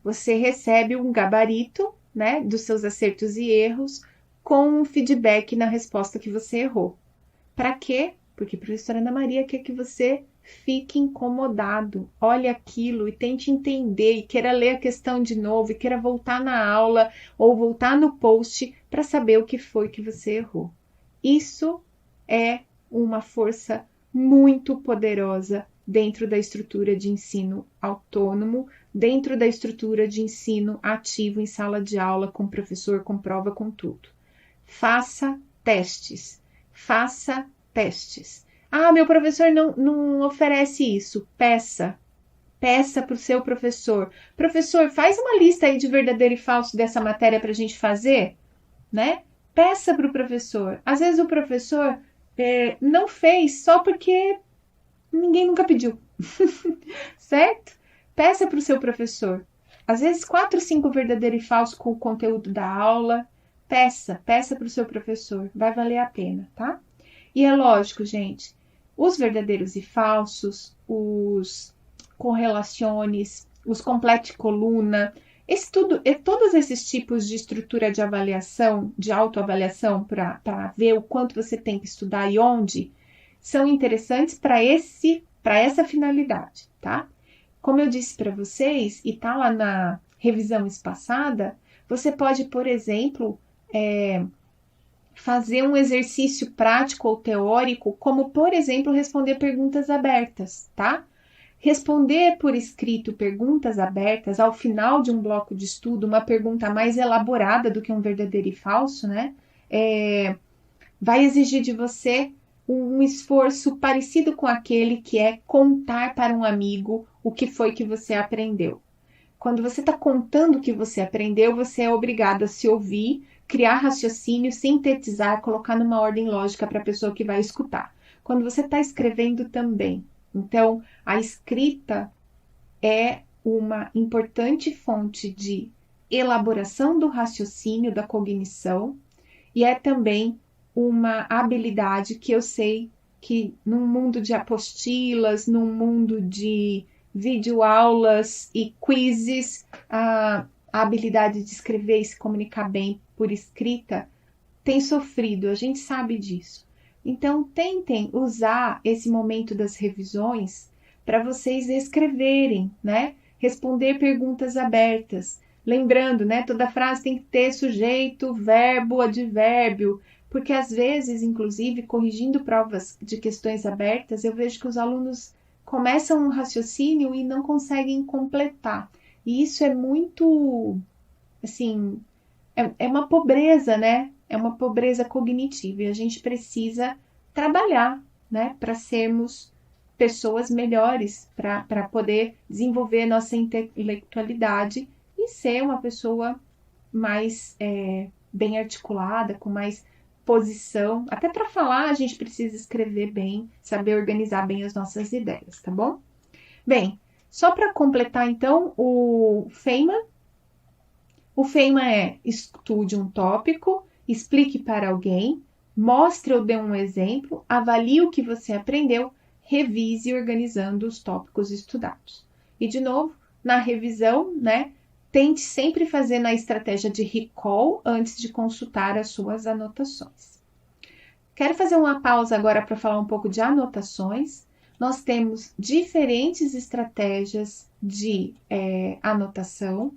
você recebe um gabarito, né, dos seus acertos e erros, com um feedback na resposta que você errou. Para quê? Porque a professora Ana Maria quer que você fique incomodado, olhe aquilo e tente entender, e queira ler a questão de novo, e queira voltar na aula ou voltar no post para saber o que foi que você errou. Isso é uma força muito poderosa dentro da estrutura de ensino autônomo, dentro da estrutura de ensino ativo em sala de aula, com professor, com prova, com tudo. Faça testes. Faça testes. Ah, meu professor não oferece isso. Peça. Peça para o seu professor. Professor, faz uma lista aí de verdadeiro e falso dessa matéria para a gente fazer, né? Peça para o professor. Às vezes o professor não fez só porque ninguém nunca pediu, certo? Peça para o seu professor. Às vezes 4, 5 verdadeiro e falso com o conteúdo da aula. Peça para o seu professor. Vai valer a pena, tá? E é lógico, gente, os verdadeiros e falsos, os correlaciones, os complete coluna, todos esses tipos de estrutura de avaliação, de autoavaliação, para ver o quanto você tem que estudar e onde, são interessantes para essa finalidade, tá? Como eu disse para vocês, e tá lá na revisão espaçada, você pode, por exemplo, fazer um exercício prático ou teórico, como, por exemplo, responder perguntas abertas, tá? Responder por escrito perguntas abertas ao final de um bloco de estudo, uma pergunta mais elaborada do que um verdadeiro e falso, né? Vai exigir de você um esforço parecido com aquele que é contar para um amigo o que foi que você aprendeu. Quando você está contando o que você aprendeu, você é obrigado a se ouvir, criar raciocínio, sintetizar, colocar numa ordem lógica para a pessoa que vai escutar. Quando você está escrevendo também. Então, a escrita é uma importante fonte de elaboração do raciocínio, da cognição, e é também uma habilidade que eu sei que num mundo de apostilas, num mundo de videoaulas e quizzes, a habilidade de escrever e se comunicar bem por escrita tem sofrido, a gente sabe disso. Então, tentem usar esse momento das revisões para vocês escreverem, né? Responder perguntas abertas. Lembrando, né? Toda frase tem que ter sujeito, verbo, advérbio, porque às vezes, inclusive, corrigindo provas de questões abertas, eu vejo que os alunos começam um raciocínio e não conseguem completar. E isso é muito, assim, é uma pobreza, né? É uma pobreza cognitiva e a gente precisa trabalhar, né? Para sermos pessoas melhores, para poder desenvolver nossa intelectualidade e ser uma pessoa mais bem articulada, com mais posição. Até para falar, a gente precisa escrever bem, saber organizar bem as nossas ideias, tá bom? Bem, só para completar então o Feynman. O Feynman é: estude um tópico, explique para alguém, mostre ou dê um exemplo, avalie o que você aprendeu, revise organizando os tópicos estudados. E de novo, na revisão, né? Tente sempre fazer na estratégia de recall antes de consultar as suas anotações. Quero fazer uma pausa agora para falar um pouco de anotações. Nós temos diferentes estratégias de anotação.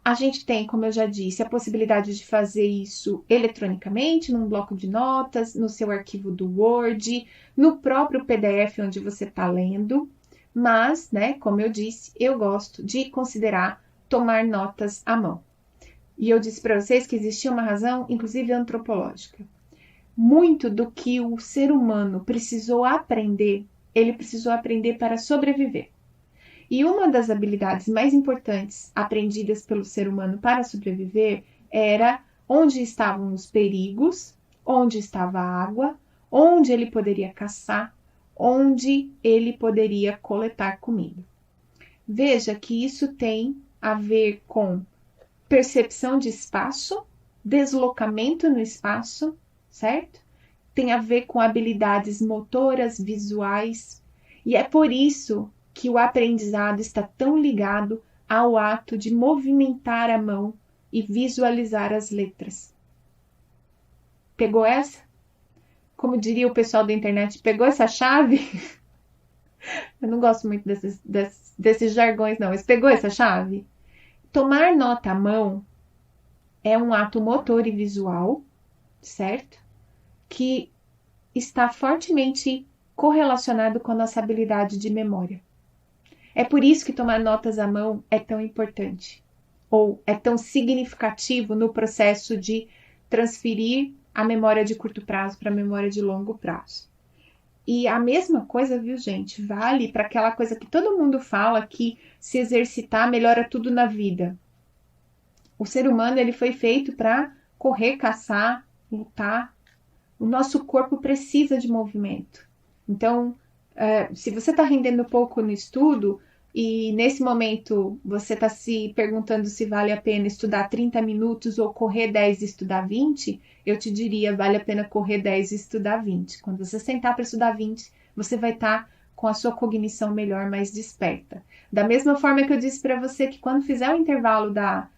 A gente tem, como eu já disse, a possibilidade de fazer isso eletronicamente, num bloco de notas, no seu arquivo do Word, no próprio PDF onde você está lendo. Mas, né, como eu disse, eu gosto de considerar tomar notas à mão. E eu disse para vocês que existia uma razão, inclusive antropológica. Muito do que o ser humano precisou aprender, ele precisou aprender para sobreviver. E uma das habilidades mais importantes aprendidas pelo ser humano para sobreviver era onde estavam os perigos, onde estava a água, onde ele poderia caçar, onde ele poderia coletar comida. Veja que isso tem a ver com percepção de espaço, deslocamento no espaço, certo? Tem a ver com habilidades motoras, visuais, e é por isso que o aprendizado está tão ligado ao ato de movimentar a mão e visualizar as letras. Pegou essa? Como diria o pessoal da internet, pegou essa chave? Eu não gosto muito desses jargões, não, mas pegou essa chave? Tomar nota à mão é um ato motor e visual, certo? Que está fortemente correlacionado com a nossa habilidade de memória. É por isso que tomar notas à mão é tão importante, ou é tão significativo no processo de transferir a memória de curto prazo para a memória de longo prazo. E a mesma coisa, viu, gente, vale para aquela coisa que todo mundo fala que se exercitar melhora tudo na vida. O ser humano ele foi feito para correr, caçar, lutar. O nosso corpo precisa de movimento. Então, se você está rendendo pouco no estudo e nesse momento você está se perguntando se vale a pena estudar 30 minutos ou correr 10 e estudar 20, eu te diria, vale a pena correr 10 e estudar 20. Quando você sentar para estudar 20, você vai estar com a sua cognição melhor, mais desperta. Da mesma forma que eu disse para você que quando fizer o intervalo da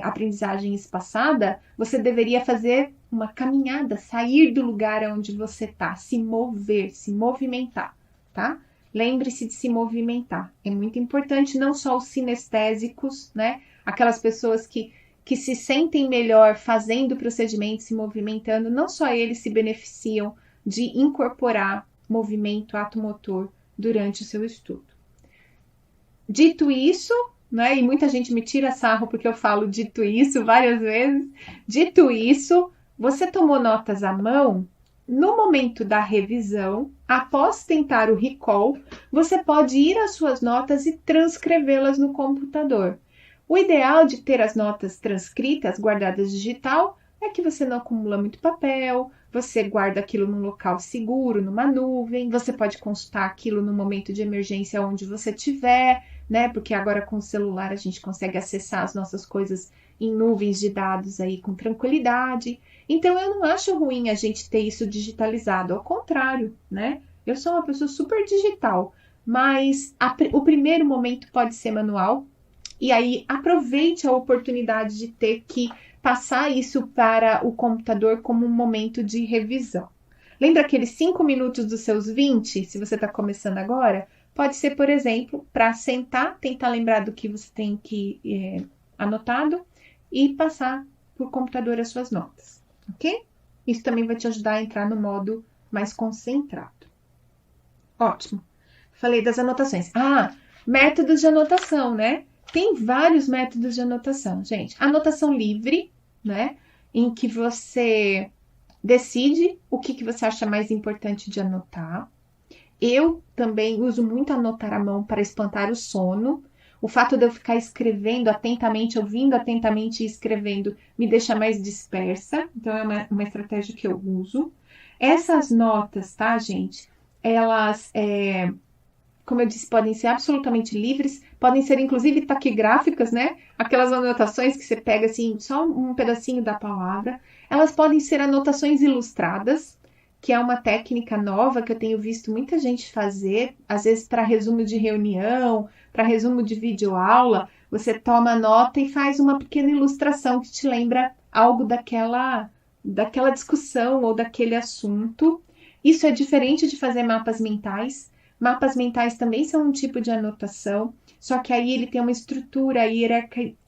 aprendizagem espaçada, você deveria fazer uma caminhada, sair do lugar onde você está, se mover, se movimentar, tá? Lembre-se de se movimentar. É muito importante, não só os sinestésicos, né? Aquelas pessoas que se sentem melhor fazendo o procedimento, se movimentando, não só eles se beneficiam de incorporar movimento atomotor durante o seu estudo. Dito isso, né? E muita gente me tira sarro porque eu falo dito isso várias vezes. Dito isso, você tomou notas à mão, no momento da revisão, após tentar o recall, você pode ir às suas notas e transcrevê-las no computador. O ideal de ter as notas transcritas, guardadas digital, é que você não acumula muito papel, você guarda aquilo num local seguro, numa nuvem, você pode consultar aquilo no momento de emergência onde você estiver, né? Porque agora com o celular a gente consegue acessar as nossas coisas em nuvens de dados aí com tranquilidade. Então eu não acho ruim a gente ter isso digitalizado, ao contrário, né? Eu sou uma pessoa super digital, mas o primeiro momento pode ser manual, e aí aproveite a oportunidade de ter que passar isso para o computador como um momento de revisão. Lembra aqueles 5 minutos dos seus 20, se você está começando agora? Pode ser, por exemplo, para sentar, tentar lembrar do que você tem que anotado e passar por computador as suas notas, ok? Isso também vai te ajudar a entrar no modo mais concentrado. Ótimo. Falei das anotações. Métodos de anotação, né? Tem vários métodos de anotação, gente. Anotação livre, né? Em que você decide o que você acha mais importante de anotar. Eu também uso muito anotar à mão para espantar o sono. O fato de eu ficar escrevendo atentamente, ouvindo atentamente e escrevendo, me deixa mais dispersa. Então, é uma estratégia que eu uso. Essas notas, tá, gente? Elas, como eu disse, podem ser absolutamente livres. Podem ser, inclusive, taquigráficas, né? Aquelas anotações que você pega, assim, só um pedacinho da palavra. Elas podem ser anotações ilustradas, que é uma técnica nova que eu tenho visto muita gente fazer, às vezes para resumo de reunião, para resumo de videoaula, você toma nota e faz uma pequena ilustração que te lembra algo daquela discussão ou daquele assunto. Isso é diferente de fazer mapas mentais. Mapas mentais também são um tipo de anotação, só que aí ele tem uma estrutura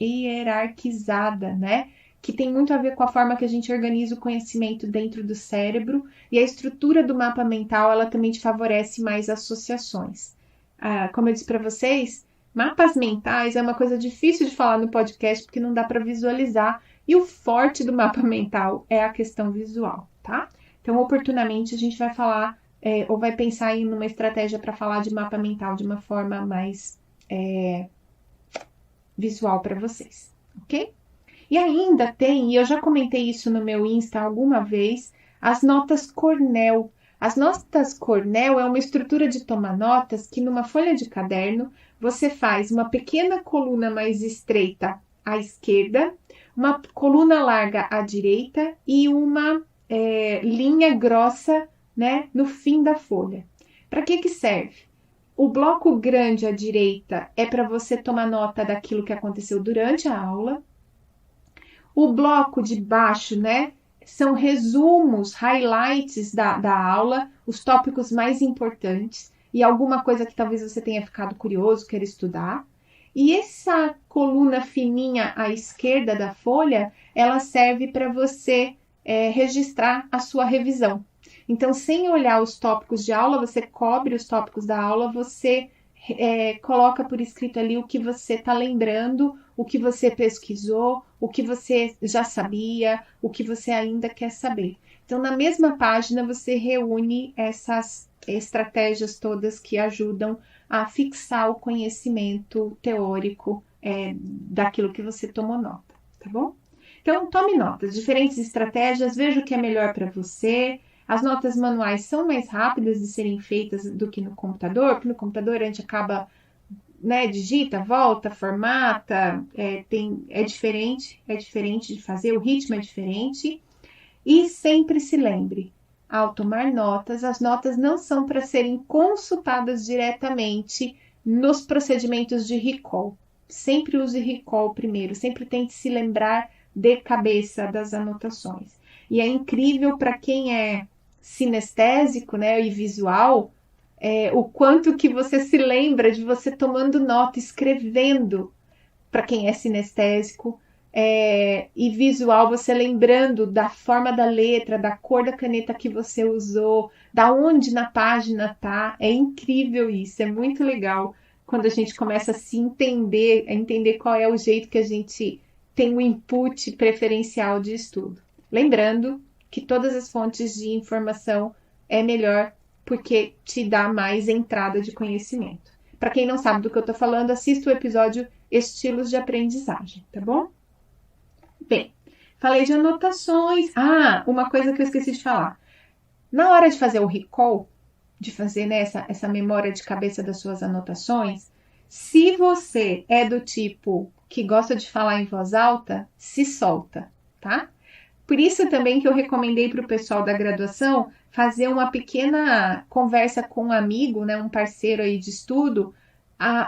hierarquizada, né? Que tem muito a ver com a forma que a gente organiza o conhecimento dentro do cérebro, e a estrutura do mapa mental, ela também te favorece mais associações. Como eu disse para vocês, mapas mentais é uma coisa difícil de falar no podcast, porque não dá para visualizar, e o forte do mapa mental é a questão visual, tá? Então, oportunamente, a gente vai falar, ou vai pensar em uma estratégia para falar de mapa mental de uma forma mais visual para vocês, ok? E ainda tem, e eu já comentei isso no meu Insta alguma vez, as notas Cornell. As notas Cornell é uma estrutura de tomar notas que numa folha de caderno você faz uma pequena coluna mais estreita à esquerda, uma coluna larga à direita e uma linha grossa, né, no fim da folha. Para que serve? O bloco grande à direita é para você tomar nota daquilo que aconteceu durante a aula. O bloco de baixo, né, são resumos, highlights da aula, os tópicos mais importantes e alguma coisa que talvez você tenha ficado curioso, queira estudar. E essa coluna fininha à esquerda da folha, ela serve para você registrar a sua revisão. Então, sem olhar os tópicos de aula, você cobre os tópicos da aula, você coloca por escrito ali o que você está lembrando, o que você pesquisou, o que você já sabia, o que você ainda quer saber. Então, na mesma página, você reúne essas estratégias todas que ajudam a fixar o conhecimento teórico daquilo que você tomou nota, tá bom? Então, tome notas, diferentes estratégias, veja o que é melhor para você. As notas manuais são mais rápidas de serem feitas do que no computador, porque no computador a gente acaba, né, digita, volta, formata, é diferente de fazer, o ritmo é diferente. E sempre se lembre, ao tomar notas, as notas não são para serem consultadas diretamente nos procedimentos de recall. Sempre use recall primeiro, sempre tente se lembrar de cabeça das anotações. E é incrível para quem é sinestésico, né, e visual, o quanto que você se lembra de você tomando nota, escrevendo, para quem é sinestésico, e visual, você lembrando da forma da letra, da cor da caneta que você usou, da onde na página tá. É incrível isso, é muito legal quando a gente começa a se entender, a entender qual é o jeito que a gente tem o input preferencial de estudo. Lembrando que todas as fontes de informação é melhor porque te dá mais entrada de conhecimento. Para quem não sabe do que eu estou falando, assista o episódio Estilos de Aprendizagem, tá bom? Bem, falei de anotações. Ah, uma coisa que eu esqueci de falar. Na hora de fazer o recall, de fazer, né, essa memória de cabeça das suas anotações, se você é do tipo que gosta de falar em voz alta, se solta, tá? Por isso também que eu recomendei para o pessoal da graduação fazer uma pequena conversa com um amigo, né, um parceiro aí de estudo,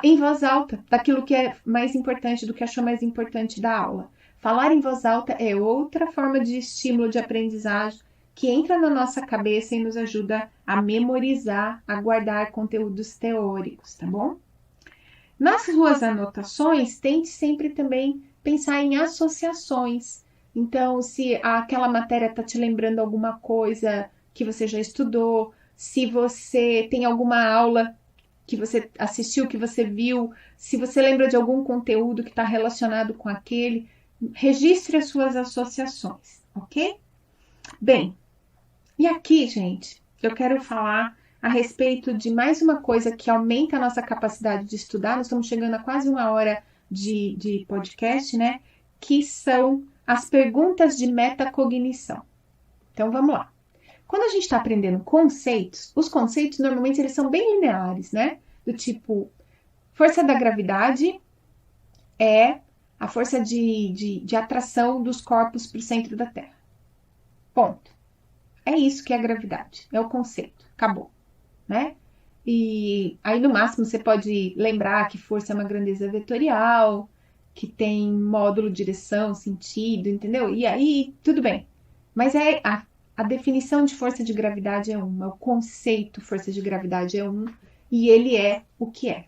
em voz alta, daquilo que é mais importante, do que achou mais importante da aula. Falar em voz alta é outra forma de estímulo de aprendizagem que entra na nossa cabeça e nos ajuda a memorizar, a guardar conteúdos teóricos, tá bom? Nas suas anotações, tente sempre também pensar em associações. Então, se aquela matéria está te lembrando alguma coisa que você já estudou, se você tem alguma aula que você assistiu, que você viu, se você lembra de algum conteúdo que está relacionado com aquele, registre as suas associações, ok? Bem, e aqui, gente, eu quero falar a respeito de mais uma coisa que aumenta a nossa capacidade de estudar. Nós estamos chegando a quase 1 hora de podcast, né? Que são as perguntas de metacognição. Então, vamos lá. Quando a gente está aprendendo conceitos, os conceitos normalmente eles são bem lineares, né? Do tipo, força da gravidade é a força de atração dos corpos para o centro da Terra. Ponto. É isso que é a gravidade, é o conceito. Acabou, né? E aí, no máximo, você pode lembrar que força é uma grandeza vetorial, que tem módulo, direção, sentido, entendeu? E aí, tudo bem. Mas a definição de força de gravidade é uma, o conceito força de gravidade é um, e ele é o que é.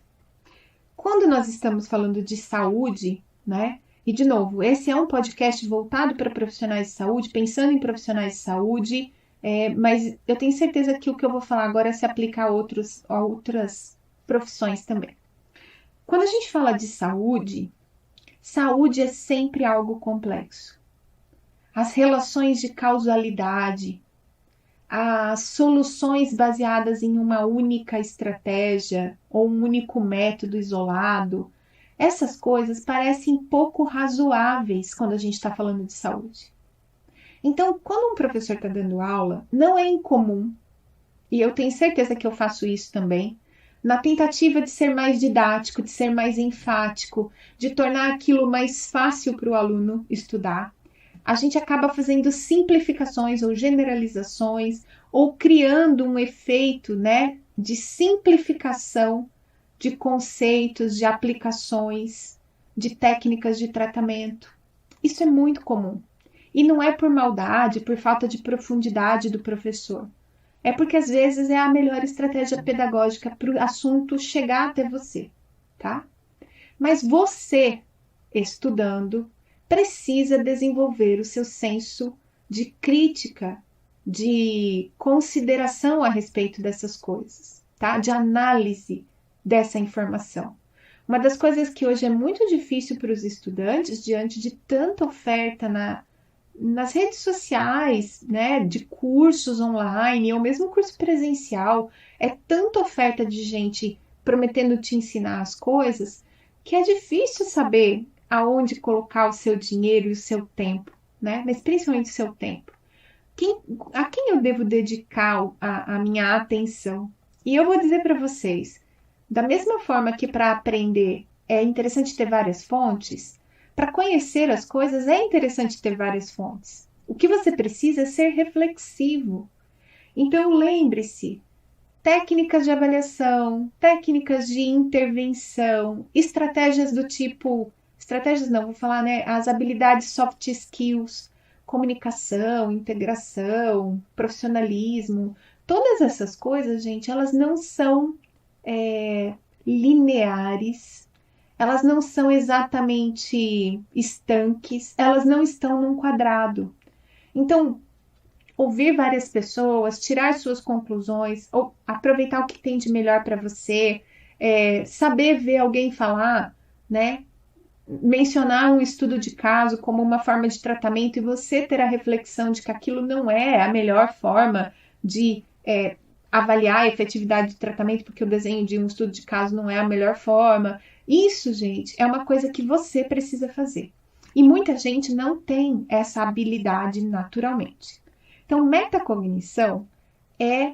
Quando nós estamos falando de saúde, né? E, de novo, esse é um podcast voltado para profissionais de saúde, pensando em profissionais de saúde, mas eu tenho certeza que o que eu vou falar agora se aplica a outras profissões também. Quando a gente fala de saúde, saúde é sempre algo complexo. As relações de causalidade, as soluções baseadas em uma única estratégia ou um único método isolado, essas coisas parecem pouco razoáveis quando a gente está falando de saúde. Então, quando um professor está dando aula, não é incomum, e eu tenho certeza que eu faço isso também, na tentativa de ser mais didático, de ser mais enfático, de tornar aquilo mais fácil para o aluno estudar, a gente acaba fazendo simplificações ou generalizações ou criando um efeito, né, de simplificação de conceitos, de aplicações, de técnicas de tratamento. Isso é muito comum. E não é por maldade, por falta de profundidade do professor. É porque às vezes é a melhor estratégia pedagógica para o assunto chegar até você, tá? Mas você, estudando, precisa desenvolver o seu senso de crítica de consideração a respeito dessas coisas, tá? De análise dessa informação. Uma das coisas que hoje é muito difícil para os estudantes, diante de tanta oferta nas redes sociais, né, de cursos online, ou mesmo curso presencial, é tanta oferta de gente prometendo te ensinar as coisas, que é difícil saber aonde colocar o seu dinheiro e o seu tempo, né? Mas principalmente o seu tempo. A quem eu devo dedicar a minha atenção? E eu vou dizer para vocês, da mesma forma que para aprender é interessante ter várias fontes, para conhecer as coisas é interessante ter várias fontes. O que você precisa é ser reflexivo. Então lembre-se, técnicas de avaliação, técnicas de intervenção, estratégias do tipo, estratégias não, vou falar, né, as habilidades soft skills, comunicação, integração, profissionalismo, todas essas coisas, gente, elas não são lineares, elas não são exatamente estanques, elas não estão num quadrado. Então, ouvir várias pessoas, tirar suas conclusões, ou aproveitar o que tem de melhor para você, saber ver alguém falar, né? Mencionar um estudo de caso como uma forma de tratamento e você ter a reflexão de que aquilo não é a melhor forma de avaliar a efetividade do tratamento, porque o desenho de um estudo de caso não é a melhor forma. Isso, gente, é uma coisa que você precisa fazer. E muita gente não tem essa habilidade naturalmente. Então, metacognição é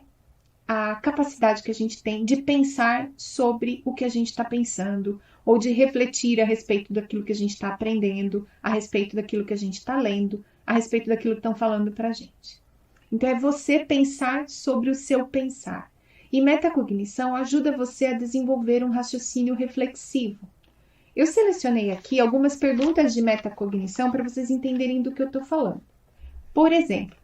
a capacidade que a gente tem de pensar sobre o que a gente está pensando, ou de refletir a respeito daquilo que a gente está aprendendo, a respeito daquilo que a gente está lendo, a respeito daquilo que estão falando para a gente. Então, é você pensar sobre o seu pensar. E metacognição ajuda você a desenvolver um raciocínio reflexivo. Eu selecionei aqui algumas perguntas de metacognição para vocês entenderem do que eu estou falando. Por exemplo,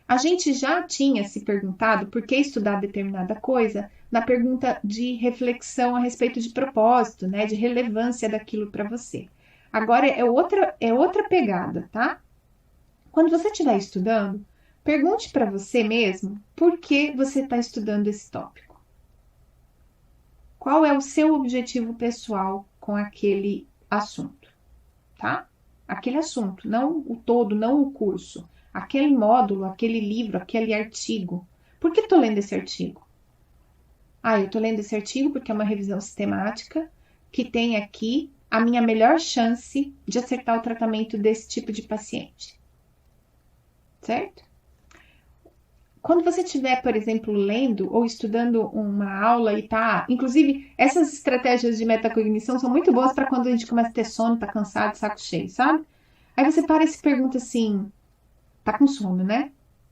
a gente já tinha se perguntado por que estudar determinada coisa na pergunta de reflexão a respeito de propósito, né, de relevância daquilo para você. Agora é outra pegada, tá? Quando você estiver estudando, pergunte para você mesmo por que você está estudando esse tópico. Qual é o seu objetivo pessoal com aquele assunto, tá? Aquele assunto, não o todo, não o curso. Aquele módulo, aquele livro, aquele artigo. Por que estou lendo esse artigo? Eu estou lendo esse artigo porque é uma revisão sistemática que tem aqui a minha melhor chance de acertar o tratamento desse tipo de paciente. Certo? Quando você estiver, por exemplo, lendo ou estudando uma aula e tá... Inclusive, essas estratégias de metacognição são muito boas para quando a gente começa a ter sono, tá cansado, saco cheio, sabe? Aí você para e se pergunta assim... Tá com sono, né?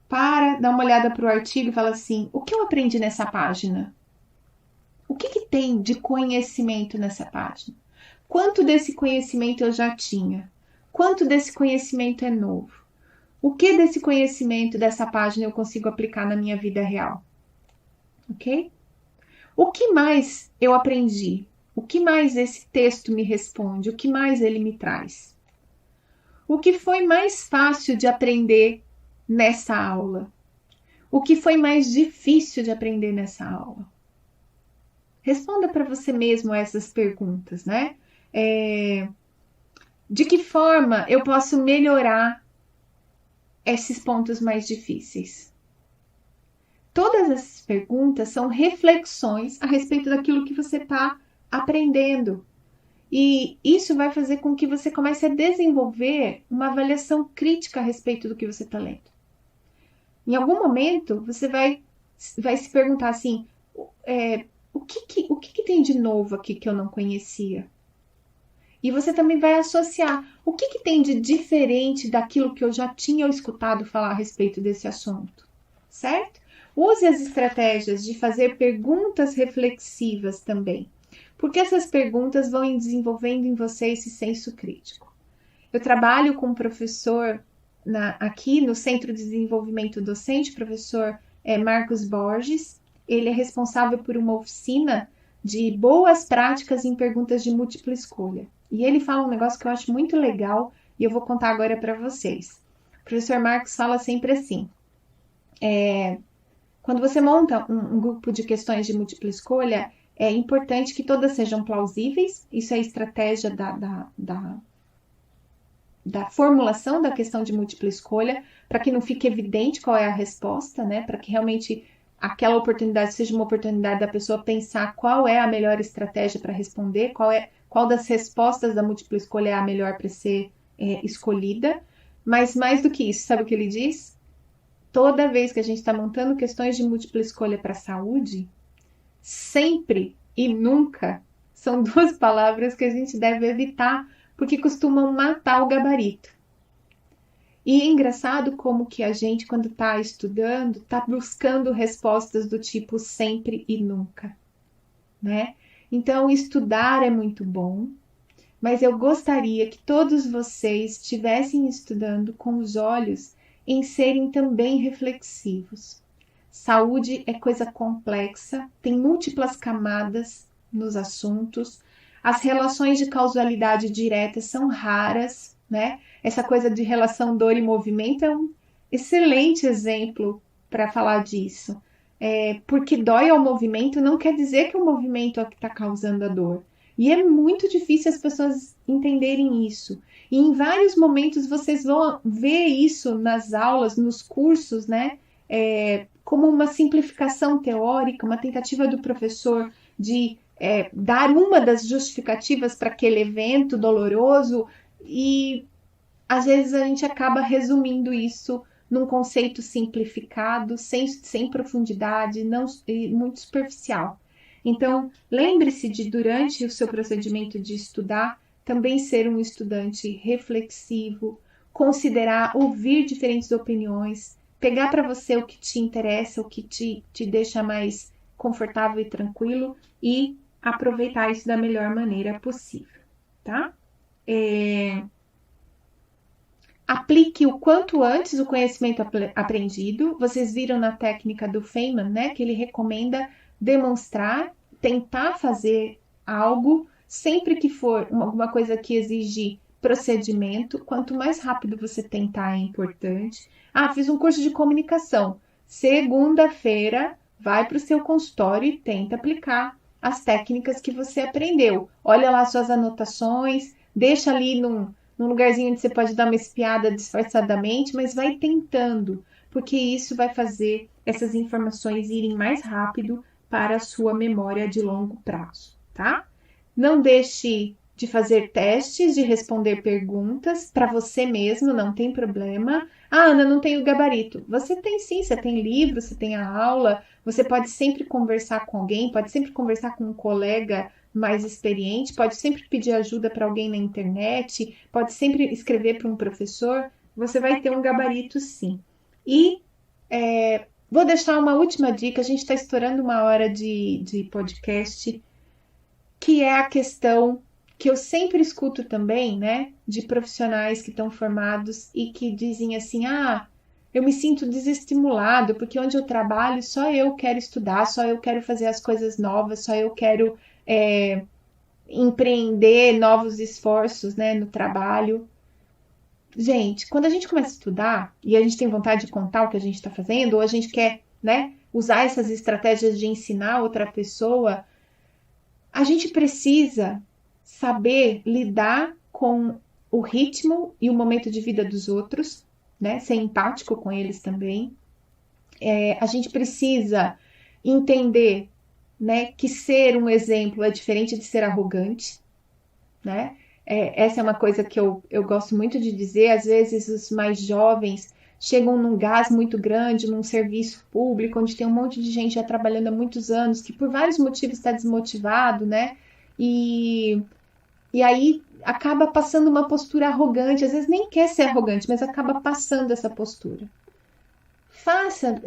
Dá uma olhada para o artigo e fala assim, o que eu aprendi nessa página? O que tem de conhecimento nessa página? Quanto desse conhecimento eu já tinha? Quanto desse conhecimento é novo? O que desse conhecimento dessa página eu consigo aplicar na minha vida real? Ok? O que mais eu aprendi? O que mais esse texto me responde? O que mais ele me traz? O que foi mais fácil de aprender nessa aula? O que foi mais difícil de aprender nessa aula? Responda para você mesmo essas perguntas, né? De que forma eu posso melhorar esses pontos mais difíceis? Todas essas perguntas são reflexões a respeito daquilo que você está aprendendo. E isso vai fazer com que você comece a desenvolver uma avaliação crítica a respeito do que você está lendo. Em algum momento, você vai se perguntar assim, o que tem de novo aqui que eu não conhecia? E você também vai associar o que tem de diferente daquilo que eu já tinha escutado falar a respeito desse assunto, certo? Use as estratégias de fazer perguntas reflexivas também, porque essas perguntas vão desenvolvendo em você esse senso crítico. Eu trabalho com um professor aqui no Centro de Desenvolvimento Docente, professor Marcos Borges. Ele é responsável por uma oficina de boas práticas em perguntas de múltipla escolha. E ele fala um negócio que eu acho muito legal e eu vou contar agora para vocês. O professor Marcos fala sempre assim, Quando você monta um grupo de questões de múltipla escolha, é importante que todas sejam plausíveis. Isso é a estratégia da formulação da questão de múltipla escolha, para que não fique evidente qual é a resposta, né? Para que realmente aquela oportunidade seja uma oportunidade da pessoa pensar qual é a melhor estratégia para responder, qual das respostas da múltipla escolha é a melhor para ser escolhida. Mas mais do que isso, sabe o que ele diz? Toda vez que a gente está montando questões de múltipla escolha para a saúde, sempre e nunca são duas palavras que a gente deve evitar, porque costumam matar o gabarito. E é engraçado como que a gente, quando está estudando, está buscando respostas do tipo sempre e nunca, né? Então, estudar é muito bom, mas eu gostaria que todos vocês estivessem estudando com os olhos em serem também reflexivos. Saúde é coisa complexa, tem múltiplas camadas nos assuntos, as relações de causalidade direta são raras, né? Essa coisa de relação dor e movimento é um excelente exemplo para falar disso. Porque dói ao movimento não quer dizer que o movimento é o que está causando a dor. E é muito difícil as pessoas entenderem isso. E em vários momentos vocês vão ver isso nas aulas, nos cursos, né? Como uma simplificação teórica, uma tentativa do professor de dar uma das justificativas para aquele evento doloroso, e às vezes a gente acaba resumindo isso num conceito simplificado, sem profundidade, não, muito superficial. Então, lembre-se de, durante o seu procedimento de estudar, também ser um estudante reflexivo, considerar, ouvir diferentes opiniões, pegar para você o que te interessa, o que te deixa mais confortável e tranquilo e aproveitar isso da melhor maneira possível, tá? Aplique o quanto antes o conhecimento aprendido. Vocês viram na técnica do Feynman, né, que ele recomenda demonstrar, tentar fazer algo sempre que for alguma coisa que exige procedimento. Quanto mais rápido você tentar é importante. Fiz um curso de comunicação. Segunda-feira, vai para o seu consultório e tenta aplicar as técnicas que você aprendeu. Olha lá suas anotações, deixa ali num lugarzinho onde você pode dar uma espiada disfarçadamente, mas vai tentando, porque isso vai fazer essas informações irem mais rápido para a sua memória de longo prazo, tá? Não deixe de fazer testes, de responder perguntas para você mesmo, não tem problema. Ana, não tenho gabarito. Você tem sim, você tem livro, você tem a aula, você pode sempre conversar com alguém, pode sempre conversar com um colega mais experiente, pode sempre pedir ajuda para alguém na internet, pode sempre escrever para um professor, você vai ter um gabarito sim. E vou deixar uma última dica, a gente está estourando uma hora de podcast, que é a questão que eu sempre escuto também, né, de profissionais que estão formados e que dizem assim, eu me sinto desestimulado, porque onde eu trabalho só eu quero estudar, só eu quero fazer as coisas novas, só eu quero empreender novos esforços, né, no trabalho. Gente, quando a gente começa a estudar e a gente tem vontade de contar o que a gente está fazendo, ou a gente quer, né, usar essas estratégias de ensinar outra pessoa, a gente precisa saber lidar com o ritmo e o momento de vida dos outros, né? Ser empático com eles também. A gente precisa entender, né, que ser um exemplo é diferente de ser arrogante, né? Essa é uma coisa que eu gosto muito de dizer. Às vezes os mais jovens chegam num gás muito grande, num serviço público, onde tem um monte de gente já trabalhando há muitos anos, que por vários motivos está desmotivado, né? E aí acaba passando uma postura arrogante, às vezes nem quer ser arrogante, mas acaba passando essa postura. Faça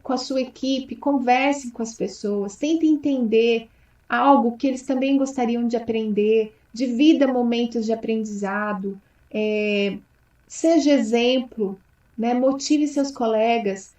com a sua equipe, converse com as pessoas, tente entender algo que eles também gostariam de aprender, divida momentos de aprendizado, seja exemplo, né? Motive seus colegas,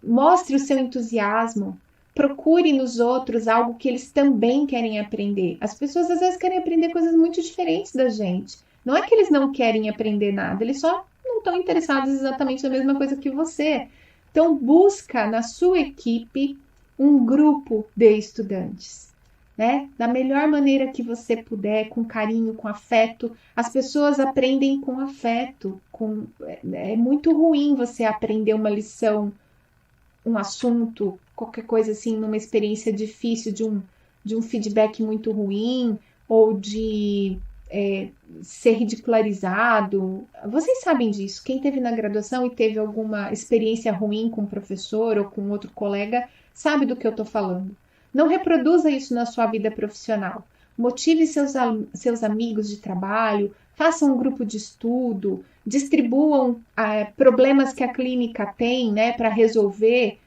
mostre o seu entusiasmo, procure nos outros algo que eles também querem aprender. As pessoas às vezes querem aprender coisas muito diferentes da gente. Não é que eles não querem aprender nada, eles só não estão interessados exatamente na mesma coisa que você. Então, busca na sua equipe um grupo de estudantes, né? Da melhor maneira que você puder, com carinho, com afeto. As pessoas aprendem com afeto. É muito ruim você aprender uma lição, um assunto, qualquer coisa assim, numa experiência difícil, de um feedback muito ruim, ou de ser ridicularizado. Vocês sabem disso. Quem teve na graduação e teve alguma experiência ruim com o professor ou com outro colega, sabe do que eu estou falando. Não reproduza isso na sua vida profissional. Motive seus amigos de trabalho, façam um grupo de estudo, distribuam problemas que a clínica tem, né, para resolver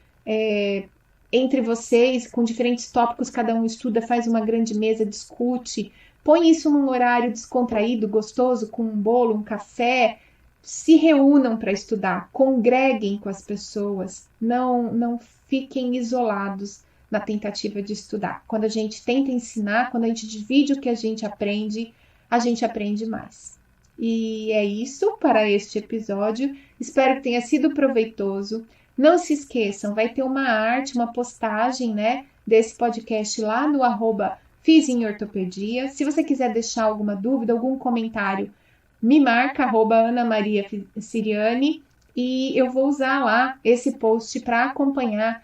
entre vocês, com diferentes tópicos, cada um estuda, faz uma grande mesa, discute, põe isso num horário descontraído, gostoso, com um bolo, um café, se reúnam para estudar, congreguem com as pessoas, não fiquem isolados na tentativa de estudar. Quando a gente tenta ensinar, quando a gente divide o que a gente aprende mais. E é isso para este episódio. Espero que tenha sido proveitoso. Não se esqueçam, vai ter uma arte, uma postagem, né, desse podcast lá no @Fiz em Ortopedia. Se você quiser deixar alguma dúvida, algum comentário, me marca, Ana Maria Siriani, e eu vou usar lá esse post para acompanhar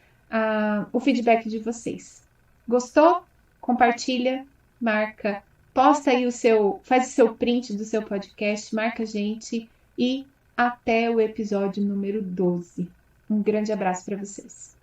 o feedback de vocês. Gostou? Compartilha, marca, posta aí faz o seu print do seu podcast, marca a gente e até o episódio número 12. Um grande abraço para vocês.